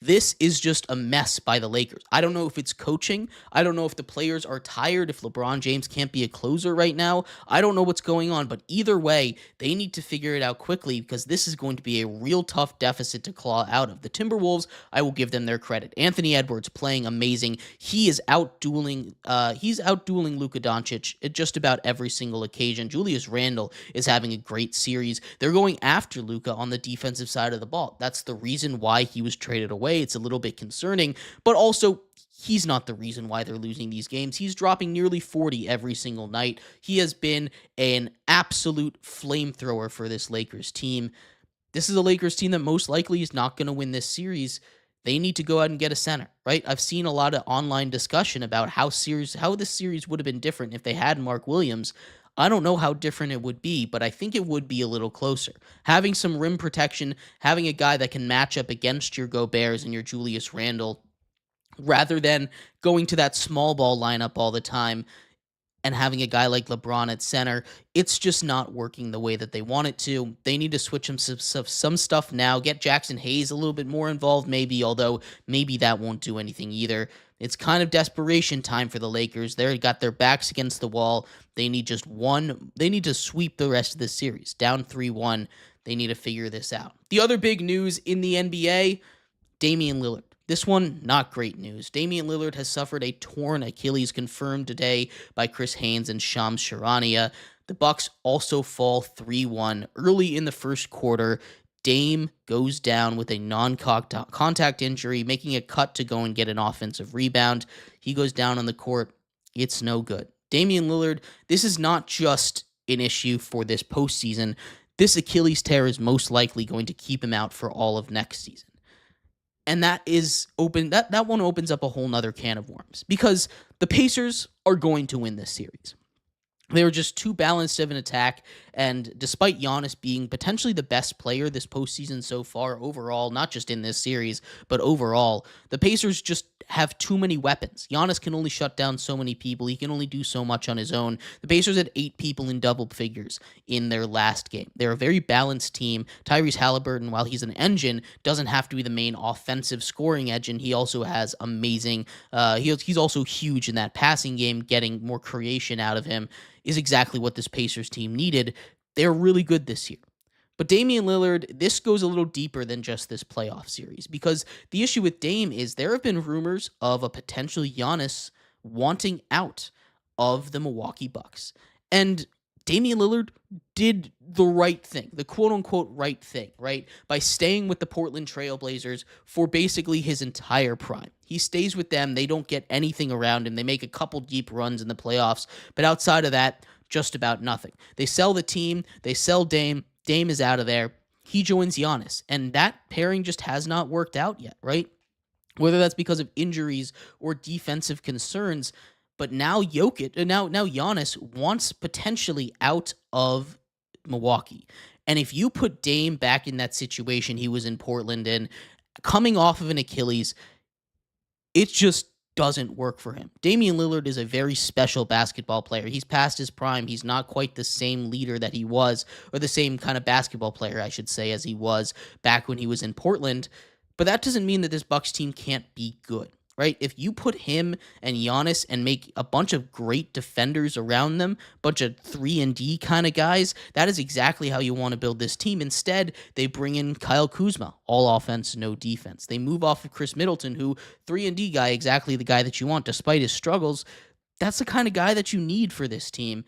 This is just a mess by the Lakers. I don't know if it's coaching. I don't know if the players are tired, if LeBron James can't be a closer right now. I don't know what's going on, but either way, they need to figure it out quickly, because this is going to be a real tough deficit to claw out of. The Timberwolves, I will give them their credit. Anthony Edwards playing amazing. He is outdueling Luka Doncic at just about every single occasion. Julius Randle is having a great series. They're going after Luka on the defensive side of the ball. That's the reason why he was traded away. It's a little bit concerning, but also he's not the reason why they're losing these games. He's dropping nearly 40 every single night. He has been an absolute flamethrower for this Lakers team. This is a Lakers team that most likely is not going to win this series. They need to go out and get a center, right? I've seen a lot of online discussion about how this series would have been different if they had Mark Williams. I don't know how different it would be, but I think it would be a little closer. Having some rim protection, having a guy that can match up against your Goberts and your Julius Randle rather than going to that small ball lineup all the time and having a guy like LeBron at center. It's just not working the way that they want it to. They need to switch some stuff now, get Jackson Hayes a little bit more involved maybe, although maybe that won't do anything either. It's kind of desperation time for the Lakers. They've got their backs against the wall. They need just one. They need to sweep the rest of the series. Down 3-1. They need to figure this out. The other big news in the NBA, Damian Lillard. This one, not great news. Damian Lillard has suffered a torn Achilles, confirmed today by Chris Haynes and Shams Charania. The Bucks also fall 3-1 early in the first quarter. Dame goes down with a non-contact injury, making a cut to go and get an offensive rebound. He goes down on the court. It's no good. Damian Lillard, this is not just an issue for this postseason. This Achilles tear is most likely going to keep him out for all of next season. And that one opens up a whole nother can of worms, because the Pacers are going to win this series. They were just too balanced of an attack, and despite Giannis being potentially the best player this postseason so far overall, not just in this series, but overall, the Pacers just have too many weapons. Giannis can only shut down so many people. He can only do so much on his own. The Pacers had 8 people in double figures in their last game. They're a very balanced team. Tyrese Halliburton, while he's an engine, doesn't have to be the main offensive scoring engine. He also has amazing, he's also huge in that passing game. Getting more creation out of him is exactly what this Pacers team needed. They're really good this year. But Damian Lillard, this goes a little deeper than just this playoff series, because the issue with Dame is there have been rumors of a potential Giannis wanting out of the Milwaukee Bucks. And Damian Lillard did the right thing, the quote-unquote right thing, right? By staying with the Portland Trail Blazers for basically his entire prime. He stays with them. They don't get anything around him. They make a couple deep runs in the playoffs, but outside of that, just about nothing. They sell the team. They sell Dame. Dame is out of there. He joins Giannis, and that pairing just has not worked out yet, right? Whether that's because of injuries or defensive concerns, but now Giannis wants potentially out of Milwaukee. And if you put Dame back in that situation he was in Portland in, coming off of an Achilles, it just doesn't work for him. Damian Lillard is a very special basketball player. He's past his prime. He's not quite the same leader that he was, or the same kind of basketball player, I should say, as he was back when he was in Portland. But that doesn't mean that this Bucks team can't be good, right? If you put him and Giannis and make a bunch of great defenders around them, bunch of 3-and-D kind of guys, that is exactly how you want to build this team. Instead, they bring in Kyle Kuzma, all offense, no defense. They move off of Chris Middleton, who 3-and-D guy, exactly the guy that you want, despite his struggles. That's the kind of guy that you need for this team.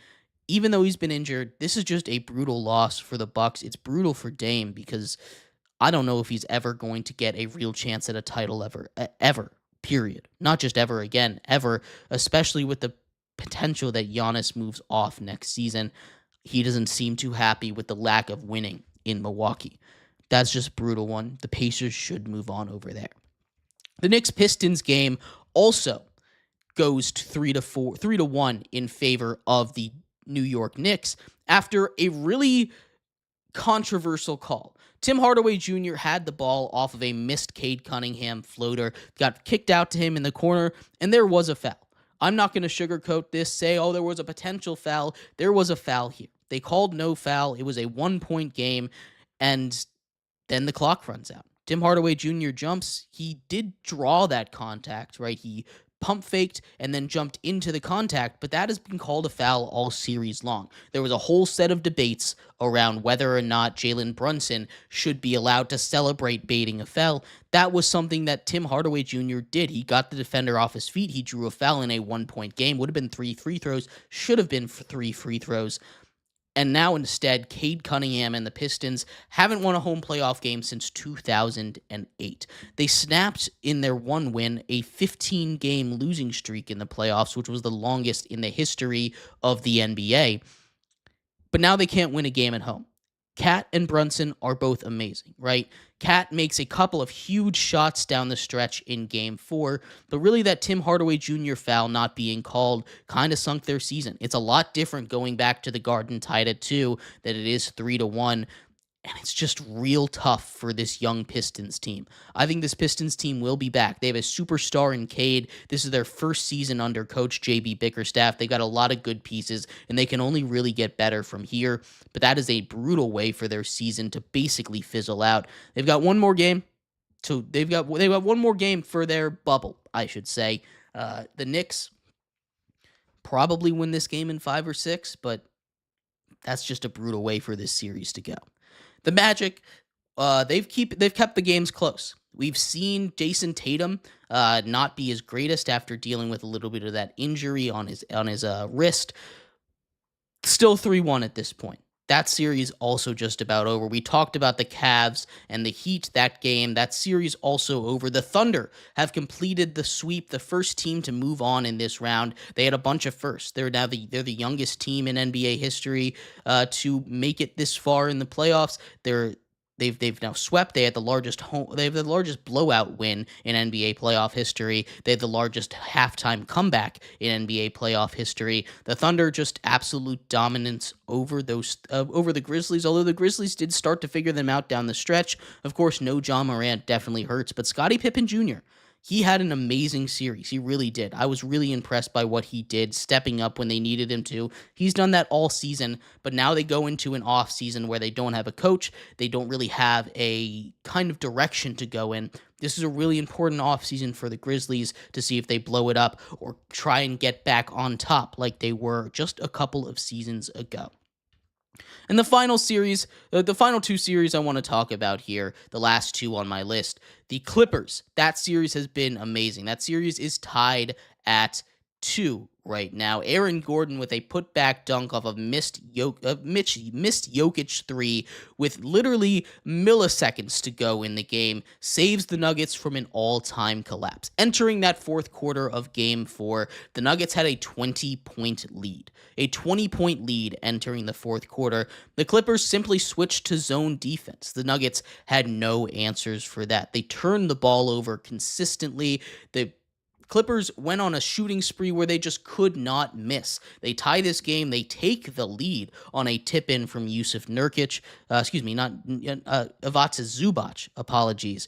Even though he's been injured, this is just a brutal loss for the Bucks. It's brutal for Dame, because I don't know if he's ever going to get a real chance at a title ever. Period. Not just ever again, ever, especially with the potential that Giannis moves off next season. He doesn't seem too happy with the lack of winning in Milwaukee. That's just a brutal one. The Pacers should move on over there. The Knicks-Pistons game also goes to 3-1 in favor of the New York Knicks after a really controversial call. Tim Hardaway Jr. had the ball off of a missed Cade Cunningham floater, got kicked out to him in the corner, and there was a foul. I'm not going to sugarcoat this, say, there was a potential foul. There was a foul here. They called no foul. It was a 1-point game, and then the clock runs out. Tim Hardaway Jr. jumps. He did draw that contact, right? He pump faked and then jumped into the contact, but that has been called a foul all series long. There was a whole set of debates around whether or not Jalen Brunson should be allowed to celebrate baiting a foul. That was something that Tim Hardaway Jr. did. He got the defender off his feet. He drew a foul in a 1-point game. Would have been 3 free throws. Should have been 3 free throws. And now instead, Cade Cunningham and the Pistons haven't won a home playoff game since 2008. They snapped in their one win a 15-game losing streak in the playoffs, which was the longest in the history of the NBA. But now they can't win a game at home. Cat and Brunson are both amazing, right? Cat makes a couple of huge shots down the stretch in Game 4, but really that Tim Hardaway Jr. foul not being called kind of sunk their season. It's a lot different going back to the Garden tied at 2 than it is 3-1. And it's just real tough for this young Pistons team. I think this Pistons team will be back. They have a superstar in Cade. This is their first season under Coach J.B. Bickerstaff. They got a lot of good pieces, and they can only really get better from here. But that is a brutal way for their season to basically fizzle out. They've got one more game. So they've got one more game for their bubble, I should say. The Knicks probably win this game in 5 or 6, but that's just a brutal way for this series to go. The Magic, they've kept the games close. We've seen Jason Tatum not be his greatest after dealing with a little bit of that injury on his wrist. Still 3-1 at this point. That series also just about over. We talked about the Cavs and the Heat that game. That series also over. The Thunder have completed the sweep, the first team to move on in this round. They had a bunch of firsts. They're the youngest team in NBA history to make it this far in the playoffs. They've now swept. They have the largest blowout win in NBA playoff history. They had the largest halftime comeback in NBA playoff history. The Thunder just absolute dominance over the Grizzlies, although the Grizzlies did start to figure them out down the stretch. Of course, no John Morant definitely hurts, but Scottie Pippen Jr., he had an amazing series. He really did. I was really impressed by what he did, stepping up when they needed him to. He's done that all season, but now they go into an off season where they don't have a coach. They don't really have a kind of direction to go in. This is a really important off season for the Grizzlies to see if they blow it up or try and get back on top like they were just a couple of seasons ago. And the final two series I want to talk about here, the last two on my list, the Clippers. That series has been amazing. That series is tied at 2 right now. Aaron Gordon with a putback dunk off of missed Jokic 3 with literally milliseconds to go in the game saves the Nuggets from an all-time collapse. Entering that fourth quarter of Game 4, the Nuggets had a 20-point lead. A 20-point lead entering the fourth quarter. The Clippers simply switched to zone defense. The Nuggets had no answers for that. They turned the ball over consistently. The Clippers went on a shooting spree where they just could not miss. They tie this game. They take the lead on a tip-in from Yusuf Nurkic. Ivica Zubac. Apologies.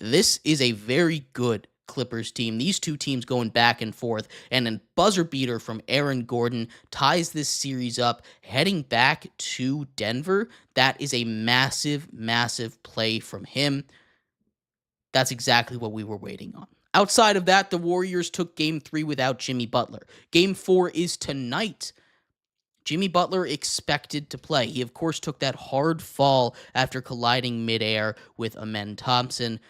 This is a very good Clippers team. These two teams going back and forth, and a buzzer beater from Aaron Gordon ties this series up, heading back to Denver. That is a massive, massive play from him. That's exactly what we were waiting on. Outside of that, the Warriors took Game 3 without Jimmy Butler. Game 4 is tonight. Jimmy Butler expected to play. He, of course, took that hard fall after colliding midair with Amen Thompson.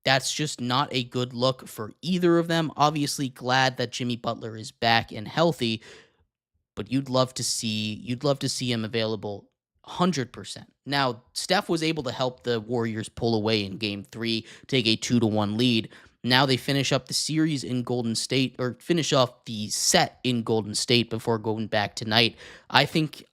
That's just not a good look for either of them. Obviously, glad that Jimmy Butler is back and healthy, but you'd love to see him available 100%. Now, Steph was able to help the Warriors pull away in Game 3, take a 2-1 lead. Now they finish up the series in Golden State, or finish off the set in Golden State before going back tonight. I think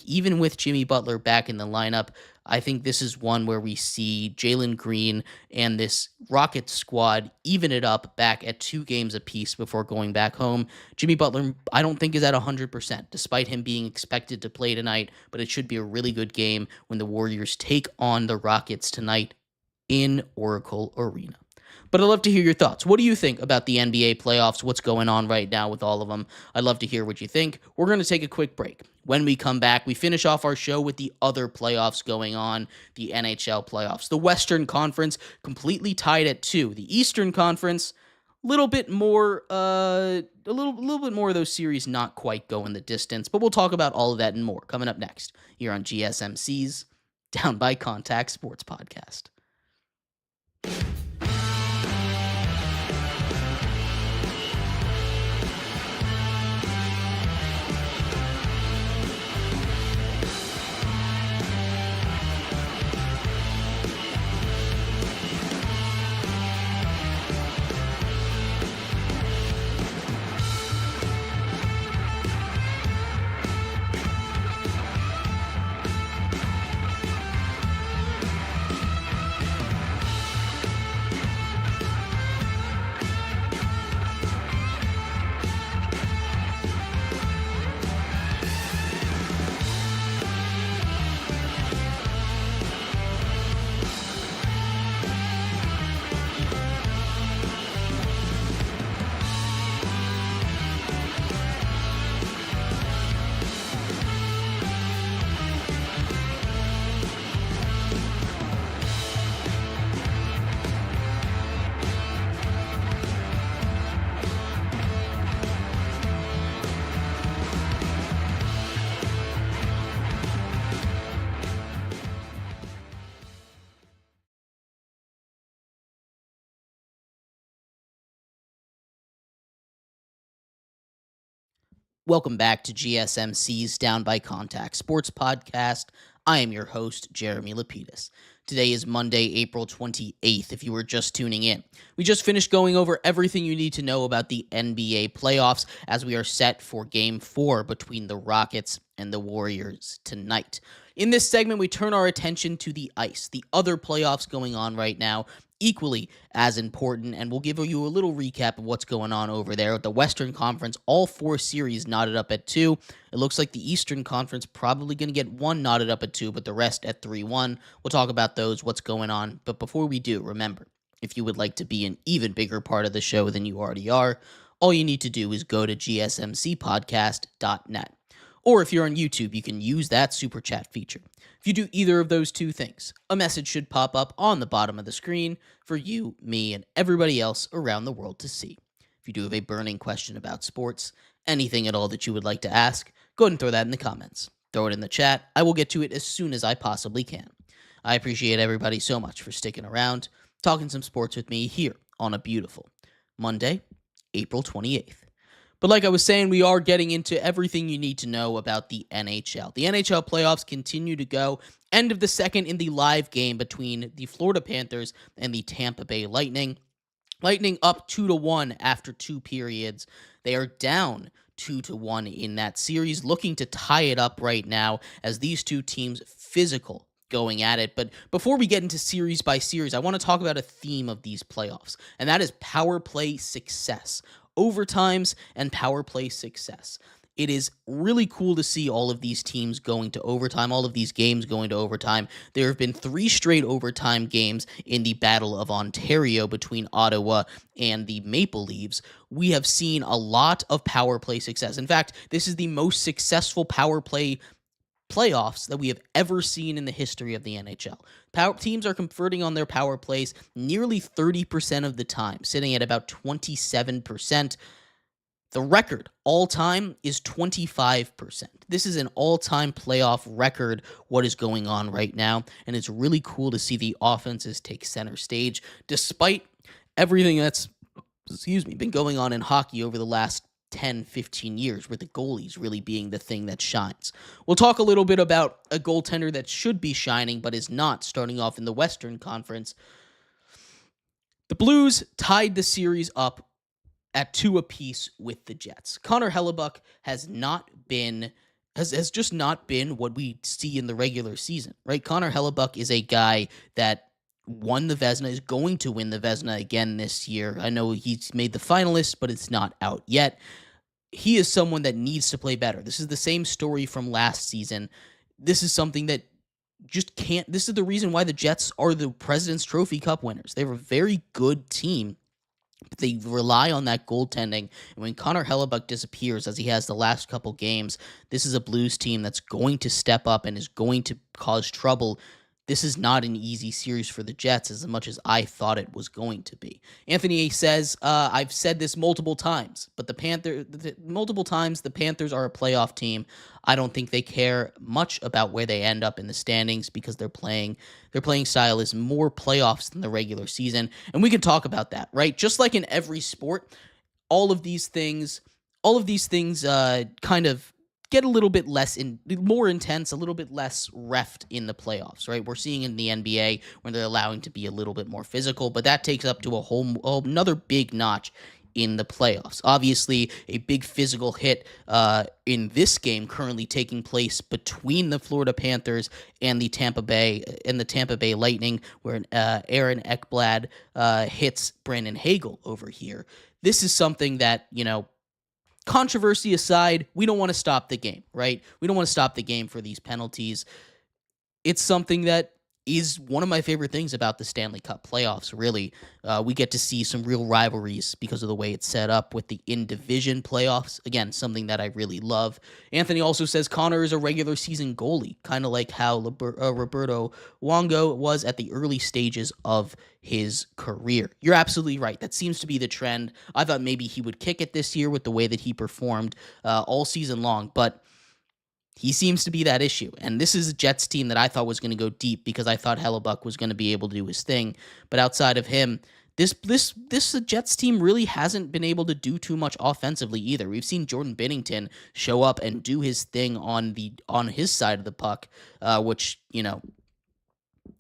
even with Jimmy Butler back in the lineup, I think this is one where we see Jalen Green and this Rockets squad even it up back at 2 games apiece before going back home. Jimmy Butler, I don't think, is at 100%, despite him being expected to play tonight, but it should be a really good game when the Warriors take on the Rockets tonight in Oracle Arena. But I'd love to hear your thoughts. What do you think about the NBA playoffs? What's going on right now with all of them? I'd love to hear what you think. We're going to take a quick break. When we come back, we finish off our show with the other playoffs going on, the NHL playoffs. The Western Conference completely tied at 2. The Eastern Conference, a little bit more of those series not quite going the distance. But we'll talk about all of that and more coming up next here on GSMC's Down by Contact Sports Podcast. Welcome back to GSMC's Down by Contact Sports Podcast. I am your host, Jeremy Lapidus. Today is Monday, April 28th, if you were just tuning in. We just finished going over everything you need to know about the NBA playoffs as we are set for Game 4 between the Rockets and the Warriors tonight. In this segment, we turn our attention to the ice, the other playoffs going on right now, equally as important, and we'll give you a little recap of what's going on over there. At the Western Conference, all 4 series knotted up at 2. It looks like the Eastern Conference probably going to get 1 knotted up at 2, but the rest at 3-1. We'll talk about those, what's going on. But before we do, remember, if you would like to be an even bigger part of the show than you already are, all you need to do is go to gsmcpodcast.net. Or if you're on YouTube, you can use that super chat feature. If you do either of those two things, a message should pop up on the bottom of the screen for you, me, and everybody else around the world to see. If you do have a burning question about sports, anything at all that you would like to ask, go ahead and throw that in the comments. Throw it in the chat. I will get to it as soon as I possibly can. I appreciate everybody so much for sticking around, talking some sports with me here on a beautiful Monday, April 28th. But like I was saying, we are getting into everything you need to know about the NHL. The NHL playoffs continue to go. End of the second in the live game between the Florida Panthers and the Tampa Bay Lightning. Lightning up 2-1 after 2 periods. They are down 2-1 in that series, looking to tie it up right now as these two teams physical going at it. But before we get into series by series, I want to talk about a theme of these playoffs, and that is power play success. Overtimes and power play success. It is really cool to see all of these teams going to overtime, all of these games going to overtime. There have been 3 straight overtime games in the Battle of Ontario between Ottawa and the Maple Leafs. We have seen a lot of power play success. In fact, this is the most successful power play playoffs that we have ever seen in the history of the NHL. Teams are converting on their power plays nearly 30% of the time, sitting at about 27%. The record all-time is 25%. This is an all-time playoff record, what is going on right now, and it's really cool to see the offenses take center stage, despite everything that's been going on in hockey over the last 10, 15 years, with the goalies really being the thing that shines. We'll talk a little bit about a goaltender that should be shining but is not, starting off in the Western Conference. The Blues tied the series up at 2 apiece with the Jets. Connor Hellebuyck has just not been what we see in the regular season, right? Connor Hellebuyck is a guy that won the Vezina, is going to win the Vezina again this year. I know he's made the finalists, but it's not out yet. He is someone that needs to play better. This is the same story from last season. This is something that just can't. This is the reason why the Jets are the President's Trophy Cup winners. They're a very good team, but they rely on that goaltending. And when Connor Hellebuyck disappears, as he has the last couple games, this is a Blues team that's going to step up and is going to cause trouble. This is not an easy series for the Jets as much as I thought it was going to be. Anthony A. says, I've said this multiple times, but the Panthers are a playoff team. I don't think they care much about where they end up in the standings because their playing style is more playoffs than the regular season. And we can talk about that, right? Just like in every sport, all of these things kind of get a little bit more intense, a little bit less reffed in the playoffs, right? We're seeing in the NBA when they're allowing to be a little bit more physical, but that takes up to another big notch in the playoffs. Obviously, a big physical hit in this game currently taking place between the Florida Panthers and the Tampa Bay Lightning, where Aaron Ekblad hits Brandon Hagel over here. This is something that, controversy aside, we don't want to stop the game, right? We don't want to stop the game for these penalties. It's something that is one of my favorite things about the Stanley Cup playoffs, really. We get to see some real rivalries because of the way it's set up with the in-division playoffs. Again, something that I really love. Anthony also says Connor is a regular season goalie, kind of like how Roberto Luongo was at the early stages of his career. You're absolutely right. That seems to be the trend. I thought maybe he would kick it this year with the way that he performed all season long, but he seems to be that issue. And this is a Jets team that I thought was going to go deep because I thought Hellebuyck was going to be able to do his thing. But outside of him, This Jets team really hasn't been able to do too much offensively either. We've seen Jordan Binnington show up and do his thing on his side of the puck, which,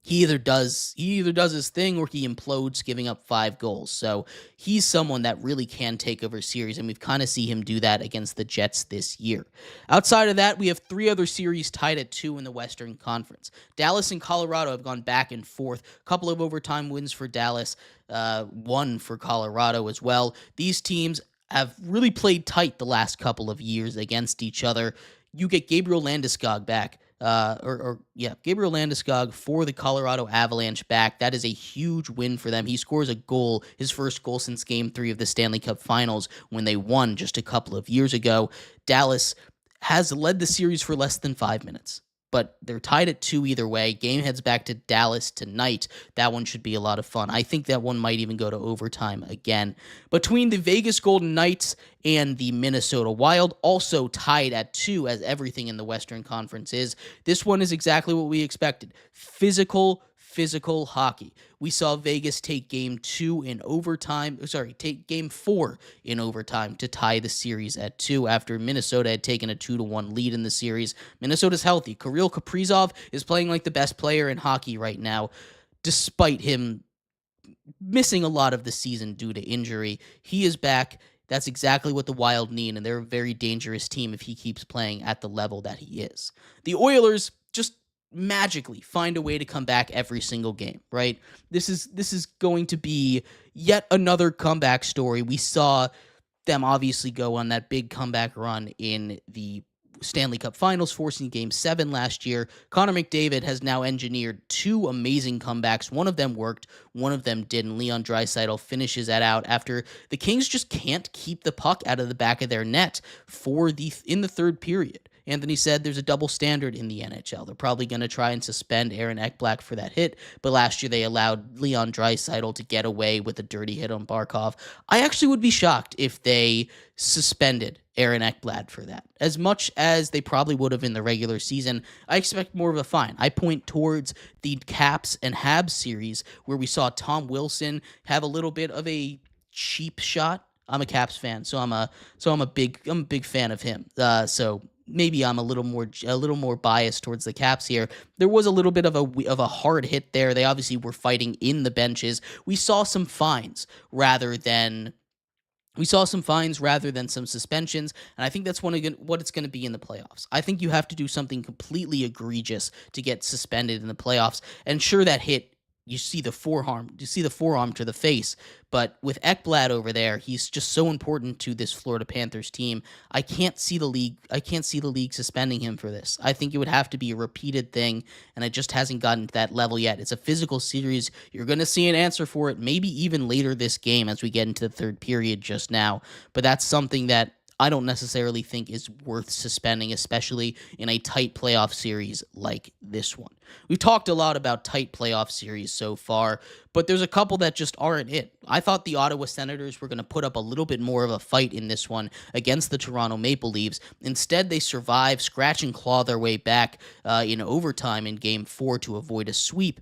he either does his thing or he implodes, giving up 5 goals. So he's someone that really can take over series, and we've kind of see him do that against the Jets this year. Outside of that, we have 3 other series tied at 2 in the Western Conference. Dallas and Colorado have gone back and forth. A couple of overtime wins for Dallas, one for Colorado as well. These teams have really played tight the last couple of years against each other. You get Gabriel Landeskog back. Gabriel Landeskog for the Colorado Avalanche back. That is a huge win for them. He scores a goal, his first goal since Game 3 of the Stanley Cup Finals when they won just a couple of years ago. Dallas has led the series for less than 5 minutes, but they're tied at 2 either way. Game heads back to Dallas tonight. That one should be a lot of fun. I think that one might even go to overtime again. Between the Vegas Golden Knights and the Minnesota Wild, also tied at 2 as everything in the Western Conference is. This one is exactly what we expected. Physical hockey. We saw Vegas take game 4 in overtime to tie the series at 2 after Minnesota had taken a 2-1 lead in the series. Minnesota's healthy. Kirill Kaprizov is playing like the best player in hockey right now, despite him missing a lot of the season due to injury. He is back. That's exactly what the Wild need, and they're a very dangerous team if he keeps playing at the level that he is. The Oilers just magically find a way to come back every single game, right? This is going to be yet another comeback story. We saw them obviously go on that big comeback run in the Stanley Cup Finals, forcing Game 7 last year. Connor McDavid has now engineered 2 amazing comebacks. One of them worked, one of them didn't. Leon Draisaitl finishes that out after the Kings just can't keep the puck out of the back of their net in the third period. Anthony said there's a double standard in the NHL. They're probably going to try and suspend Aaron Ekblad for that hit, but last year they allowed Leon Draisaitl to get away with a dirty hit on Barkov. I actually would be shocked if they suspended Aaron Ekblad for that. As much as they probably would have in the regular season, I expect more of a fine. I point towards the Caps and Habs series where we saw Tom Wilson have a little bit of a cheap shot. I'm a Caps fan, so I'm a big fan of him. So maybe I'm a little more biased towards the Caps here. There was a little bit of a hard hit there. They obviously were fighting in the benches. We saw some fines rather than some suspensions, and I think that's what it's going to be in the playoffs. I think you have to do something completely egregious to get suspended in the playoffs. And sure, that hit, you see the forearm to the face, but with Ekblad over there, he's just so important to this Florida Panthers team. I can't see the league suspending him for this. I think it would have to be a repeated thing, and it just hasn't gotten to that level yet. It's a physical series. You're going to see an answer for it, maybe even later this game as we get into the third period just now, but that's something that I don't necessarily think is worth suspending, especially in a tight playoff series like this one. We've talked a lot about tight playoff series so far, but there's a couple that just aren't it. I thought the Ottawa Senators were going to put up a little bit more of a fight in this one against the Toronto Maple Leafs. Instead, they survive, scratch and claw their way back in overtime in Game 4 to avoid a sweep.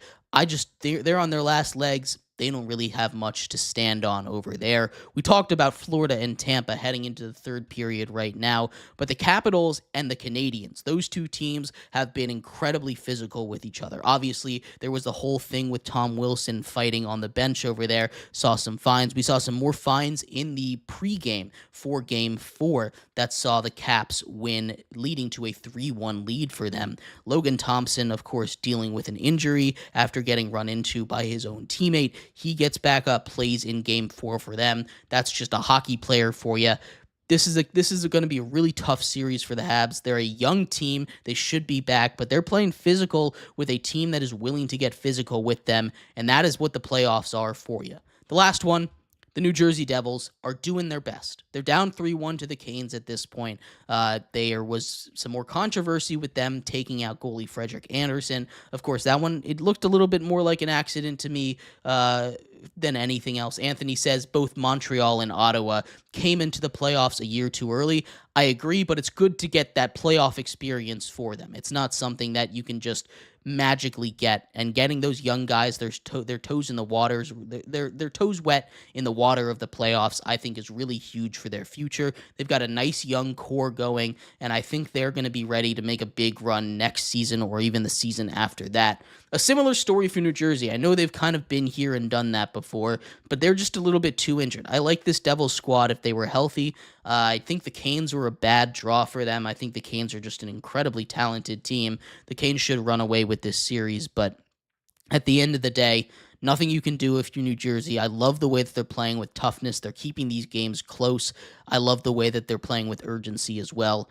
They're on their last legs. They don't really have much to stand on over there. We talked about Florida and Tampa heading into the third period right now, but the Capitals and the Canadiens, those two teams have been incredibly physical with each other. Obviously, there was the whole thing with Tom Wilson fighting on the bench over there. Saw some fines. We saw some more fines in the pregame for Game 4 that saw the Caps win, leading to a 3-1 lead for them. Logan Thompson, of course, dealing with an injury after getting run into by his own teammate. He gets back up, plays in Game 4 for them. That's just a hockey player for you. This is going to be a really tough series for the Habs. They're a young team. They should be back, but they're playing physical with a team that is willing to get physical with them, and that is what the playoffs are for you. The last one, the New Jersey Devils are doing their best. They're down 3-1 to the Canes at this point. There was some more controversy with them taking out goalie Frederik Andersen. Of course, that one, it looked a little bit more like an accident to me than anything else. Anthony says both Montreal and Ottawa came into the playoffs a year too early. I agree, but it's good to get that playoff experience for them. It's not something that you can just magically get, and getting those young guys their toes in the waters, their toes wet in the water of the playoffs, I think is really huge for their future. They've got a nice young core going, and I think they're going to be ready to make a big run next season or even the season after that. A similar story for New Jersey. I know they've kind of been here and done that before, but they're just a little bit too injured. I like this Devils squad if they were healthy. I think the Canes were a bad draw for them. I think the Canes are just an incredibly talented team. The Canes should run away with this series, but at the end of the day, nothing you can do if you're New Jersey. I love the way that they're playing with toughness. They're keeping these games close. I love the way that they're playing with urgency as well.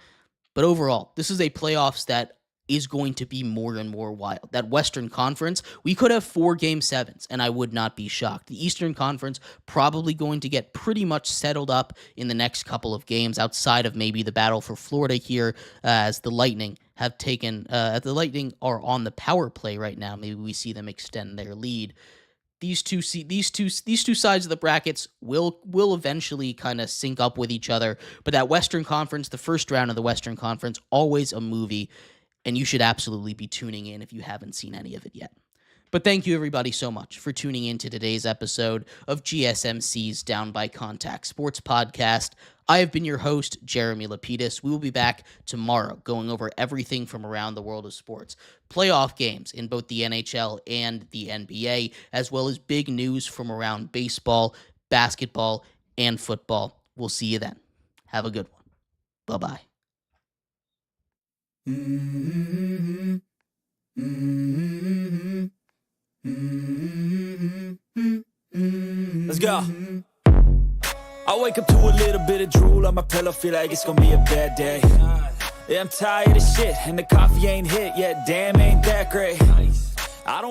But overall, this is a playoffs that is going to be more and more wild. That Western Conference, we could have 4 Game 7s, and I would not be shocked. The Eastern Conference probably going to get pretty much settled up in the next couple of games, outside of maybe the battle for Florida here, as the Lightning have taken. The Lightning are on the power play right now. Maybe we see them extend their lead. These two sides of the brackets will eventually kind of sync up with each other. But that Western Conference, the first round of the Western Conference, always a movie. And you should absolutely be tuning in if you haven't seen any of it yet. But thank you, everybody, so much for tuning in to today's episode of GSMC's Down by Contact Sports Podcast. I have been your host, Jeremy Lapidus. We will be back tomorrow going over everything from around the world of sports. Playoff games in both the NHL and the NBA, as well as big news from around baseball, basketball, and football. We'll see you then. Have a good one. Bye-bye. Let's go. I wake up to a little bit of drool on my pillow, feel like it's gonna be a bad day. Yeah, I'm tired of shit, and the coffee ain't hit yet, damn, ain't that great. I don't